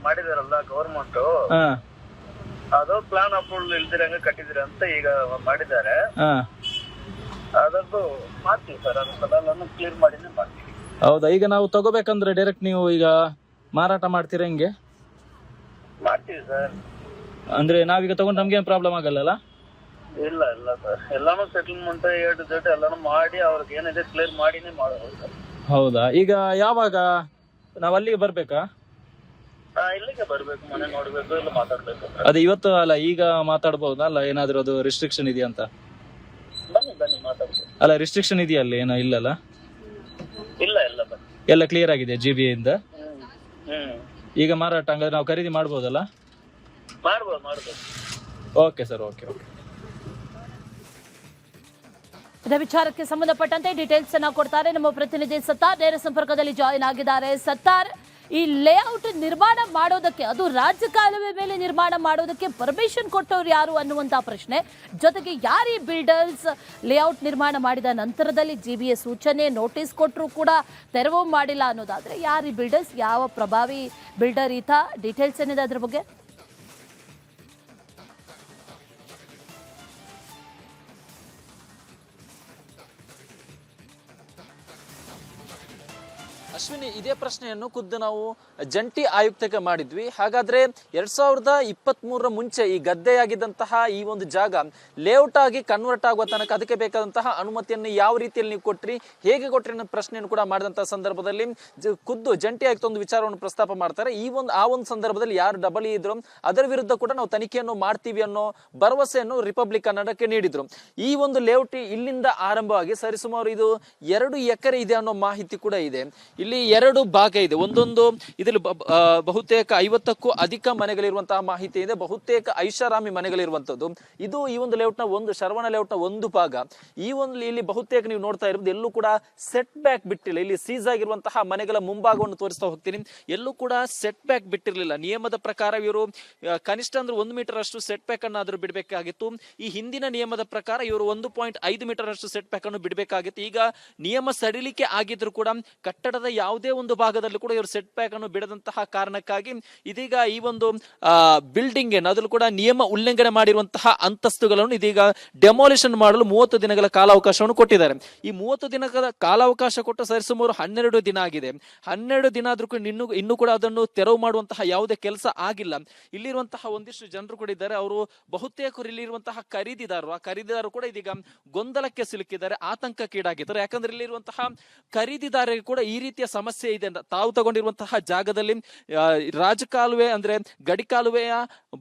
ಮಾಡಿದಾರಲ್ಲ ಗವರ್ಮೆಂಟ್, ಅದು ಪ್ಲಾನ್ ಅಪ್ರೂವಲ್ ಇಲ್ದಿರಂಗ ಕಟ್ಟಿದಿರ ಅಂತ ಈಗ ಮಾಡಿದ್ದಾರೆ. ಅದದ್ದು ಮಾಡ್ತೀವಿ ಸರ್, ಅದನ್ನೆಲ್ಲ ಕ್ಲಿಯರ್ ಮಾಡಿನೇ ಮಾಡ್ತೀವಿ. ಹೌದಾ? ಈಗ ನಾವು ತಗೋಬೇಕಂದ್ರೆ ಡೈರೆಕ್ಟ್ ನೀವು ಈಗ ಮಾರಾಟ ಮಾಡ್ತೀರಾ ಹೆಂಗೆ? ಮಾಡ್ತೀವಿ ಸರ್. ಅಂದ್ರೆ ನಾವೀಗ ತಗೊಂಡು ನಮ್ಗೇನು ಪ್ರಾಬ್ಲಮ್ ಆಗಲ್ಲ? ಇಲ್ಲ ಇಲ್ಲ ಸರ್, ಎಲ್ಲಾನು ಸೆಟಲ್ಮೆಂಟ್ A to Z ಎಲ್ಲಾನು ಮಾಡಿ ಅವ್ರಿಗೆ ಏನಿದೆ ಕ್ಲಿಯರ್ ಮಾಡಿನೇ ಮಾಡೋದು ಸರ್. ಹೌದಾ? ಈಗ ಯಾವಾಗ ನಾವು ಅಲ್ಲಿಗೆ ಬರ್ಬೇಕಾ? ಇಲ್ಲಿಗೆ ಬರ್ಬೇಕು, ಮನೆ ನೋಡ್ಬೇಕು, ಇಲ್ಲ ಮಾತಾಡ್ಬೇಕು. ಅದೇ ಇವತ್ತು ಅಲ್ಲ, ಈಗ ಮಾತಾಡ್ಬೋದಾ? ಅಲ್ಲ ಏನಾದ್ರು ಅದು ರಿಸ್ಟ್ರಿಕ್ಷನ್ ಇದೆಯಾ ಅಂತ? ಬನ್ನಿ ಬನ್ನಿ ಮಾತಾಡ್ಬೇಕು. ಅಲ್ಲ ರಿಸ್ಟ್ರಿಕ್ಷನ್ ಇದೆಯಾ ಅಲ್ಲಿ? ಏನೋ ಇಲ್ಲಲ್ಲ? ಇಲ್ಲ ಇಲ್ಲ ಬನ್ನಿ, ಎಲ್ಲ ಕ್ಲಿಯರ್ ಆಗಿದೆ GBA ಇಂದ. ಈಗ ಮಾರಾಟ ಹಂಗಾದ್ರೆ ನಾವು ಖರೀದಿ ಮಾಡ್ಬೋದಲ್ಲ? ಮಾಡ್ಬೋದು ಮಾಡ್ಬೋದು. Okay sir, okay okay. ಇದೇ ವಿಚಾರಕ್ಕೆ ಸಂಬಂಧಪಟ್ಟಂತೆ ಡೀಟೇಲ್ಸ್ ಅನ್ನ ಕೊಡ್ತಾರೆ ನಮ್ಮ ಪ್ರತಿನಿಧಿ ಸತ್ತಾರ್, ನೇರ ಸಂಪರ್ಕದಲ್ಲಿ ಜಾಯಿನ್ ಆಗಿದ್ದಾರೆ. ಸತ್ತಾರ್, ಈ ಲೇಔಟ್ ನಿರ್ಮಾಣ ಮಾಡೋದಕ್ಕೆ, ಅದು ರಾಜಕಾಲುವೆ ಮೇಲೆ ನಿರ್ಮಾಣ ಮಾಡೋದಕ್ಕೆ ಪರ್ಮಿಷನ್ ಕೊಟ್ಟವ್ರು ಯಾರು ಅನ್ನುವಂಥ ಪ್ರಶ್ನೆ, ಜೊತೆಗೆ ಯಾರು ಈ ಬಿಲ್ಡರ್ಸ್ ಲೇಔಟ್ ನಿರ್ಮಾಣ ಮಾಡಿದ ನಂತರದಲ್ಲಿ GBA ಸೂಚನೆ ನೋಟಿಸ್ ಕೊಟ್ಟರು ಕೂಡ ತೆರವು ಮಾಡಿಲ್ಲ ಅನ್ನೋದಾದ್ರೆ ಯಾರು ಈ ಬಿಲ್ಡರ್ಸ್, ಯಾವ ಪ್ರಭಾವಿ ಬಿಲ್ಡರ್ ಈತ, ಡೀಟೇಲ್ಸ್ ಏನಿದೆ ಅದ್ರ ಬಗ್ಗೆ? ಅಶ್ವಿನಿ, ಇದೇ ಪ್ರಶ್ನೆಯನ್ನು ಖುದ್ದು ನಾವು ಜಂಟಿ ಆಯುಕ್ತಕ್ಕೆ ಮಾಡಿದ್ವಿ. ಹಾಗಾದ್ರೆ 2023 ಮುಂಚೆ ಈ ಗದ್ದೆಯಾಗಿದ್ದಂತಹ ಈ ಒಂದು ಜಾಗ ಲೇಔಟ್ ಆಗಿ ಕನ್ವರ್ಟ್ ಆಗುವ ತನಕ ಅದಕ್ಕೆ ಬೇಕಾದಂತಹ ಅನುಮತಿಯನ್ನು ಯಾವ ರೀತಿಯಲ್ಲಿ ನೀವು ಕೊಟ್ರಿ, ಹೇಗೆ ಕೊಟ್ರಿ ಅನ್ನೋ ಪ್ರಶ್ನೆಯನ್ನು ಕೂಡ ಮಾಡಿದಂತಹ ಸಂದರ್ಭದಲ್ಲಿ ಖುದ್ದು ಜಂಟಿ ಆಯುಕ್ತ ಒಂದು ವಿಚಾರವನ್ನು ಪ್ರಸ್ತಾಪ ಮಾಡ್ತಾರೆ. ಆ ಒಂದು ಸಂದರ್ಭದಲ್ಲಿ ಯಾರು ಡಬಲ್ ಇದ್ರು ಅದರ ವಿರುದ್ಧ ಕೂಡ ನಾವು ತನಿಖೆಯನ್ನು ಮಾಡ್ತೀವಿ ಅನ್ನೋ ಭರವಸೆಯನ್ನು ರಿಪಬ್ಲಿಕ್ ಕನ್ನಡಕ್ಕೆ ನೀಡಿದ್ರು. ಈ ಒಂದು ಲೇಔಟ್ ಇಲ್ಲಿಂದ ಆರಂಭವಾಗಿ ಸರಿಸುಮಾರು ಇದು 2 ಎಕರೆ ಇದೆ ಅನ್ನೋ ಮಾಹಿತಿ ಕೂಡ ಇದೆ. ಇಲ್ಲಿ 2 ಭಾಗ ಇದೆ. ಒಂದೊಂದು ಇದರಲ್ಲಿ ಬಹುತೇಕ 50ಕ್ಕೂ ಅಧಿಕ ಮನೆಗಳಿರುವಂತಹ ಮಾಹಿತಿ ಇದೆ. ಬಹುತೇಕ ಐಷಾರಾಮಿ ಮನೆಗಳಿರುವಂತದ್ದು ಇದು ಈ ಒಂದು ಲೇಔಟ್ ನ ಒಂದು ಶರವಣ ಲೇಔಟ್ ನ ಒಂದು ಭಾಗ. ಈ ಒಂದು ಇಲ್ಲಿ ಬಹುತೇಕ ನೀವು ನೋಡ್ತಾ ಇರೋದು ಎಲ್ಲೂ ಕೂಡ ಸೆಟ್ ಬ್ಯಾಕ್ ಬಿಟ್ಟಿಲ್ಲ. ಇಲ್ಲಿ ಸೀಸ್ ಆಗಿರುವಂತಹ ಮನೆಗಳ ಮುಂಭಾಗವನ್ನು ತೋರಿಸ್ತಾ ಹೋಗ್ತೀನಿ, ಎಲ್ಲೂ ಕೂಡ ಸೆಟ್ ಬ್ಯಾಕ್ ಬಿಟ್ಟಿರಲಿಲ್ಲ. ನಿಯಮದ ಪ್ರಕಾರ ಇವರು ಕನಿಷ್ಠ ಅಂದ್ರೆ 1 ಮೀಟರ್ ಅಷ್ಟು ಸೆಟ್ ಬ್ಯಾಕ್ ಅನ್ನಾದ್ರೂ ಬಿಡಬೇಕಾಗಿತ್ತು. ಈ ಹಿಂದಿನ ನಿಯಮದ ಪ್ರಕಾರ ಇವರು 1.5 ಮೀಟರ್ ಅಷ್ಟು ಸೆಟ್ ಬ್ಯಾಕ್ ಅನ್ನು ಬಿಡಬೇಕಾಗಿತ್ತು. ಈಗ ನಿಯಮ ಸಡಿಲಿಕೆ ಆಗಿದ್ರು ಕೂಡ ಕಟ್ಟಡದ ಯಾವುದೇ ಒಂದು ಭಾಗದಲ್ಲಿ ಕೂಡ ಇವರು ಸೆಟ್ ಬ್ಯಾಕ್ ಅನ್ನು ಬಿಡದಂತಹ ಕಾರಣಕ್ಕಾಗಿ ಇದೀಗ ಈ ಒಂದು ಬಿಲ್ಡಿಂಗ್ ಏನು ಅದರಲ್ಲೂ ಕೂಡ ನಿಯಮ ಉಲ್ಲಂಘನೆ ಮಾಡಿರುವಂತಹ ಅಂತಸ್ತುಗಳನ್ನು ಇದೀಗ ಡೆಮಾಲಿಷನ್ ಮಾಡಲು 30 ದಿನಗಳ ಕಾಲಾವಕಾಶವನ್ನು ಕೊಟ್ಟಿದ್ದಾರೆ. ಈ 30 ದಿನಗಳ ಕಾಲಾವಕಾಶ ಕೊಟ್ಟು ಸರಿಸುಮಾರು 12 ದಿನ ಆಗಿದೆ. 12 ದಿನ ಆದ್ರೂ ಕೂಡ ಇನ್ನೂ ಕೂಡ ಅದನ್ನು ತೆರವು ಮಾಡುವಂತಹ ಯಾವುದೇ ಕೆಲಸ ಆಗಿಲ್ಲ. ಇಲ್ಲಿರುವಂತಹ ಒಂದಿಷ್ಟು ಜನರು ಕೂಡ ಇದ್ದಾರೆ. ಅವರು ಬಹುತೇಕರು ಇಲ್ಲಿರುವಂತಹ ಖರೀದಿದಾರರು ಕೂಡ ಇದೀಗ ಗೊಂದಲಕ್ಕೆ ಸಿಲುಕಿದ್ದಾರೆ, ಆತಂಕಕ್ಕೀಡಾಗಿದ್ದಾರೆ. ಯಾಕಂದ್ರೆ ಇಲ್ಲಿರುವಂತಹ ಖರೀದಿದಾರರಿಗೆ ಕೂಡ ಈ ರೀತಿಯ ಸಮಸ್ಯೆ ಇದೆ. ತಾವು ತಗೊಂಡಿರುವಂತಹ ಜಾಗದಲ್ಲಿ ರಾಜಕಾಲುವೆ ಅಂದ್ರೆ ಗಡಿ ಕಾಲುವೆಯ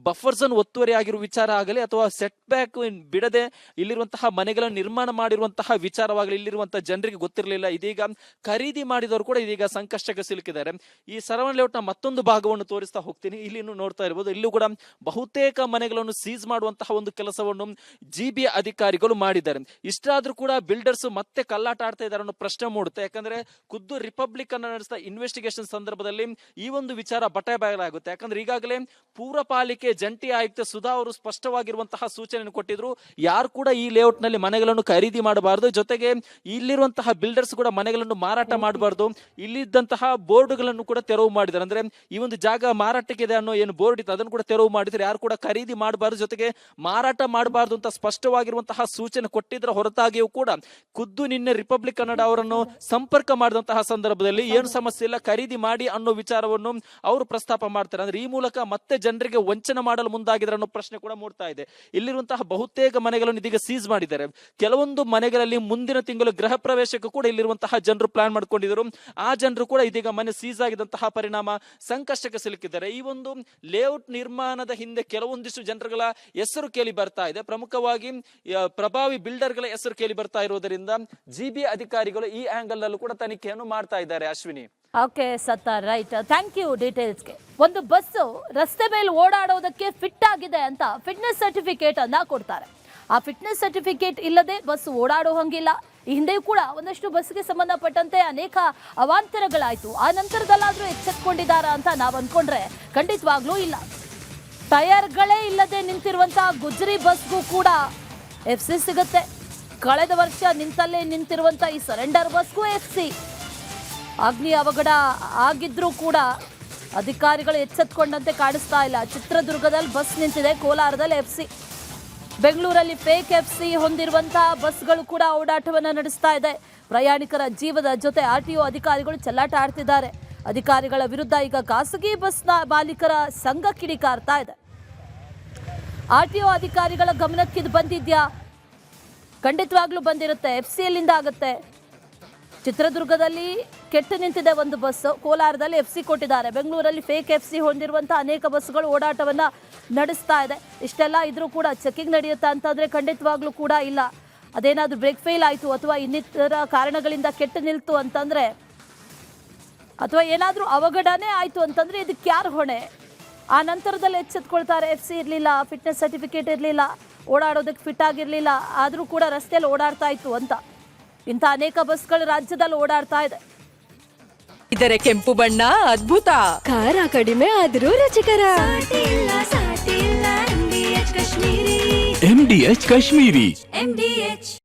ಬಫರ್ ಝೋನ್ ಒತ್ತುವರಿ ಆಗಿರುವ ವಿಚಾರ ಆಗಲಿ ಅಥವಾ ಸೆಟ್ ಬ್ಯಾಕ್ ಬಿಡದೆ ಇಲ್ಲಿರುವಂತಹ ಮನೆಗಳನ್ನು ನಿರ್ಮಾಣ ಮಾಡಿರುವಂತಹ ವಿಚಾರವಾಗಲಿ ಇಲ್ಲಿರುವಂತಹ ಜನರಿಗೆ ಗೊತ್ತಿರಲಿಲ್ಲ. ಇದೀಗ ಖರೀದಿ ಮಾಡಿದವರು ಕೂಡ ಇದೀಗ ಸಂಕಷ್ಟಕ್ಕೆ ಸಿಲುಕಿದ್ದಾರೆ. ಈ ಸರವಣ ಲೇಔಟ್ನ ಮತ್ತೊಂದು ಭಾಗವನ್ನು ತೋರಿಸ್ತಾ ಹೋಗ್ತೀನಿ. ಇಲ್ಲಿ ನೋಡ್ತಾ ಇರಬಹುದು, ಇಲ್ಲೂ ಕೂಡ ಬಹುತೇಕ ಮನೆಗಳನ್ನು ಸೀಸ್ ಮಾಡುವಂತಹ ಒಂದು ಕೆಲಸವನ್ನು GB ಅಧಿಕಾರಿಗಳು ಮಾಡಿದ್ದಾರೆ. ಇಷ್ಟಾದ್ರೂ ಕೂಡ ಬಿಲ್ಡರ್ಸ್ ಮತ್ತೆ ಕಲ್ಲಾಟ ಆಡ್ತಾ ಇದ್ದಾರೆ ಅನ್ನೋ ಪ್ರಶ್ನೆ ಮೂಡುತ್ತೆ. ಯಾಕಂದ್ರೆ ಖುದ್ದು ರಿಪಬ್ಲಿಕ್ ಅನ್ನ ನಡೆಸಿದ ಇನ್ವೆಸ್ಟಿಗೇಷನ್ ಸಂದರ್ಭದಲ್ಲಿ ಈ ಒಂದು ವಿಚಾರ ಬಟೆ ಬಯಲಾಗುತ್ತೆ. ಯಾಕಂದ್ರೆ ಈಗಾಗಲೇ ಪೂರ್ವ ಪಾಲಿಕೆ ಜಂಟಿ ಆಯುಕ್ತ ಸುಧಾ ಅವರು ಸ್ಪಷ್ಟವಾಗಿರುವಂತಹ ಸೂಚನೆ ಕೊಟ್ಟಿದ್ರು, ಯಾರು ಕೂಡ ಈ ಲೇಔಟ್ ನಲ್ಲಿ ಮನೆಗಳನ್ನು ಖರೀದಿ ಮಾಡಬಾರದು, ಜೊತೆಗೆ ಇಲ್ಲಿರುವಂತಹ ಬಿಲ್ಡರ್ಸ್ ಕೂಡ ಮನೆಗಳನ್ನು ಮಾರಾಟ ಮಾಡಬಾರದು. ಇಲ್ಲಿದ್ದಂತಹ ಬೋರ್ಡ್ಗಳನ್ನು ಕೂಡ ತೆರವು ಮಾಡಿದ್ದಾರೆ. ಅಂದ್ರೆ ಈ ಒಂದು ಜಾಗ ಮಾರಾಟಕ್ಕೆ ಇದೆ ಅನ್ನೋ ಏನು ಬೋರ್ಡ್ ಇತ್ತು ಅದನ್ನು ಕೂಡ ತೆರವು ಮಾಡಿದ್ರೆ ಯಾರು ಕೂಡ ಖರೀದಿ ಮಾಡಬಾರದು, ಜೊತೆಗೆ ಮಾರಾಟ ಮಾಡಬಾರದು ಅಂತ ಸ್ಪಷ್ಟವಾಗಿರುವಂತಹ ಸೂಚನೆ ಕೊಟ್ಟಿದ್ರ ಹೊರತಾಗಿಯೂ ಕೂಡ ಖುದ್ದು ನಿನ್ನೆ ರಿಪಬ್ಲಿಕ್ ಕನ್ನಡ ಅವರನ್ನು ಸಂಪರ್ಕ ಮಾಡಿದಂತಹ ಸಂದರ್ಭದಲ್ಲಿ ಏನು ಸಮಸ್ಯೆ ಇಲ್ಲ, ಖರೀದಿ ಮಾಡಿ ಅನ್ನೋ ವಿಚಾರವನ್ನು ಅವರು ಪ್ರಸ್ತಾಪ ಮಾಡ್ತಾರೆ. ಅಂದ್ರೆ ಈ ಮೂಲಕ ಮತ್ತೆ ಜನರಿಗೆ ವಂಚನೆ ಮಾಡಲು ಮುಂದಾಗಿದ್ದಾರೆ ಅನ್ನೋ ಪ್ರಶ್ನೆ ಕೂಡ ಮೂಡ್ತಾ ಇದೆ. ಇಲ್ಲಿರುವಂತಹ ಬಹುತೇಕ ಮನೆಗಳನ್ನು ಇದೀಗ ಸೀಸ್ ಮಾಡಿದ್ದಾರೆ. ಕೆಲವೊಂದು ಮನೆಗಳಲ್ಲಿ ಮುಂದಿನ ತಿಂಗಳು ಗೃಹ ಪ್ರವೇಶಕ್ಕೂ ಕೂಡ ಇಲ್ಲಿರುವಂತಹ ಜನರು ಪ್ಲಾನ್ ಮಾಡ್ಕೊಂಡಿದ್ರು. ಆ ಜನರು ಕೂಡ ಇದೀಗ ಮನೆ ಸೀಸ್ ಆಗಿದಂತಹ ಪರಿಣಾಮ ಸಂಕಷ್ಟಕ್ಕೆ ಸಿಲುಕಿದ್ದಾರೆ. ಈ ಒಂದು ಲೇಔಟ್ ನಿರ್ಮಾಣದ ಹಿಂದೆ ಕೆಲವೊಂದಿಷ್ಟು ಜನರುಗಳ ಹೆಸರು ಕೇಳಿ ಬರ್ತಾ ಇದೆ. ಪ್ರಮುಖವಾಗಿ ಪ್ರಭಾವಿ ಬಿಲ್ಡರ್ಗಳ ಹೆಸರು ಕೇಳಿ ಬರ್ತಾ ಇರುವುದರಿಂದ GB ಅಧಿಕಾರಿಗಳು ಈ ಆಂಗಲ್ ನಲ್ಲೂ ಕೂಡ ತನಿಖೆಯನ್ನು ಮಾಡ್ತಾ ಇದ್ದಾರೆ. Ashwini. Okay Sattar, right, thank you ಡೀಟೇಲ್ಸ್ಗೆ. ಒಂದು ಬಸ್ ರಸ್ತೆ ಮೇಲೆ ಓಡಾಡೋದಕ್ಕೆ ಫಿಟ್ ಆಗಿದೆ ಅಂತ ಫಿಟ್ನೆಸ್ ಸರ್ಟಿಫಿಕೇಟ್ ಅನ್ನ ಕೊಡ್ತಾರೆ. ಆ ಫಿಟ್ನೆಸ್ ಸರ್ಟಿಫಿಕೇಟ್ ಇಲ್ಲದೆ ಬಸ್ ಓಡಾಡೋ ಹಂಗಿಲ್ಲ. ಈ ಹಿಂದೆಯೂ ಕೂಡ ಒಂದಷ್ಟು ಬಸ್ಗೆ ಸಂಬಂಧಪಟ್ಟಂತೆ ಅನೇಕ ಅವಾಂತರಗಳಾಯ್ತು. ಆ ನಂತರದಲ್ಲಾದ್ರೂ ಎಚ್ಚೆತ್ಕೊಂಡಿದ್ದಾರಾ ಅಂತ ನಾವು ಅನ್ಕೊಂಡ್ರೆ ಖಂಡಿತವಾಗ್ಲೂ ಇಲ್ಲ. ಟಯರ್ಗಳೇ ಇಲ್ಲದೆ ನಿಂತಿರುವಂತಹ ಗುಜರಿ ಬಸ್ಗೂ ಕೂಡ FC ಸಿಗುತ್ತೆ. ಕಳೆದ ವರ್ಷ ನಿಂತಲ್ಲೇ ನಿಂತಿರುವಂತ ಈ ಸರೆಂಡರ್ ಬಸ್ಗೂ FC. ಅಗ್ನಿ ಅವಘಡ ಆಗಿದ್ರೂ ಕೂಡ ಅಧಿಕಾರಿಗಳು ಎಚ್ಚೆತ್ಕೊಂಡಂತೆ ಕಾಣಿಸ್ತಾ ಇಲ್ಲ. ಚಿತ್ರದುರ್ಗದಲ್ಲಿ ಬಸ್ ನಿಂತಿದೆ, ಕೋಲಾರದಲ್ಲಿ FC, ಬೆಂಗಳೂರಲ್ಲಿ ಫೇಕ್ FC ಹೊಂದಿರುವಂತಹ ಬಸ್ಗಳು ಕೂಡ ಓಡಾಟವನ್ನು ನಡೆಸ್ತಾ ಇದೆ. ಪ್ರಯಾಣಿಕರ ಜೀವದ ಜೊತೆ RTO ಅಧಿಕಾರಿಗಳು ಚೆಲ್ಲಾಟ ಆಡ್ತಿದ್ದಾರೆ. ಅಧಿಕಾರಿಗಳ ವಿರುದ್ಧ ಈಗ ಖಾಸಗಿ ಬಸ್ನ ಮಾಲೀಕರ ಸಂಘ ಕಿಡಿಕಾರ್ತಾ ಇದೆ. RTO ಅಧಿಕಾರಿಗಳ ಗಮನಕ್ಕೆ ಇದು ಬಂದಿದ್ಯಾ? ಖಂಡಿತವಾಗ್ಲೂ ಬಂದಿರುತ್ತೆ. FCಯಲ್ಲಿಂದ ಆಗುತ್ತೆ. ಚಿತ್ರದುರ್ಗದಲ್ಲಿ ಕೆಟ್ಟು ನಿಂತಿದೆ ಒಂದು ಬಸ್, ಕೋಲಾರದಲ್ಲಿ FC ಕೊಟ್ಟಿದ್ದಾರೆ, ಬೆಂಗಳೂರಲ್ಲಿ ಫೇಕ್ FC ಹೊಂದಿರುವಂಥ ಅನೇಕ ಬಸ್ಗಳು ಓಡಾಟವನ್ನು ನಡೆಸ್ತಾ ಇದೆ. ಇಷ್ಟೆಲ್ಲ ಇದ್ರೂ ಕೂಡ ಚೆಕಿಂಗ್ ನಡೆಯುತ್ತಾ ಅಂತಂದರೆ ಖಂಡಿತವಾಗ್ಲೂ ಕೂಡ ಇಲ್ಲ. ಅದೇನಾದರೂ ಬ್ರೇಕ್ ಫೇಲ್ ಆಯಿತು ಅಥವಾ ಇನ್ನಿತರ ಕಾರಣಗಳಿಂದ ಕೆಟ್ಟು ನಿಲ್ತು ಅಂತಂದರೆ ಅಥವಾ ಏನಾದರೂ ಅವಘಡನೇ ಆಯಿತು ಅಂತಂದರೆ ಇದಕ್ಕೆ ಯಾರು ಹೊಣೆ? ಆ ನಂತರದಲ್ಲಿ ಎಚ್ಚೆತ್ಕೊಳ್ತಾರೆ, FC ಇರಲಿಲ್ಲ, ಫಿಟ್ನೆಸ್ ಸರ್ಟಿಫಿಕೇಟ್ ಇರಲಿಲ್ಲ, ಓಡಾಡೋದಕ್ಕೆ ಫಿಟ್ ಆಗಿರಲಿಲ್ಲ, ಆದರೂ ಕೂಡ ರಸ್ತೆಯಲ್ಲಿ ಓಡಾಡ್ತಾ ಇತ್ತು ಅಂತ. ಇಂಥ ಅನೇಕ ಬಸ್ಗಳು ರಾಜ್ಯದಲ್ಲಿ ಓಡಾಡ್ತಾ ಇದೆ. ಇದರ ಕೆಂಪು ಬಣ್ಣ ಅದ್ಭುತ, ಖಾರ ಕಡಿಮೆ ಆದರೂ ರುಚಿಕರ. MDH ಕಾಶ್ಮೀರಿ.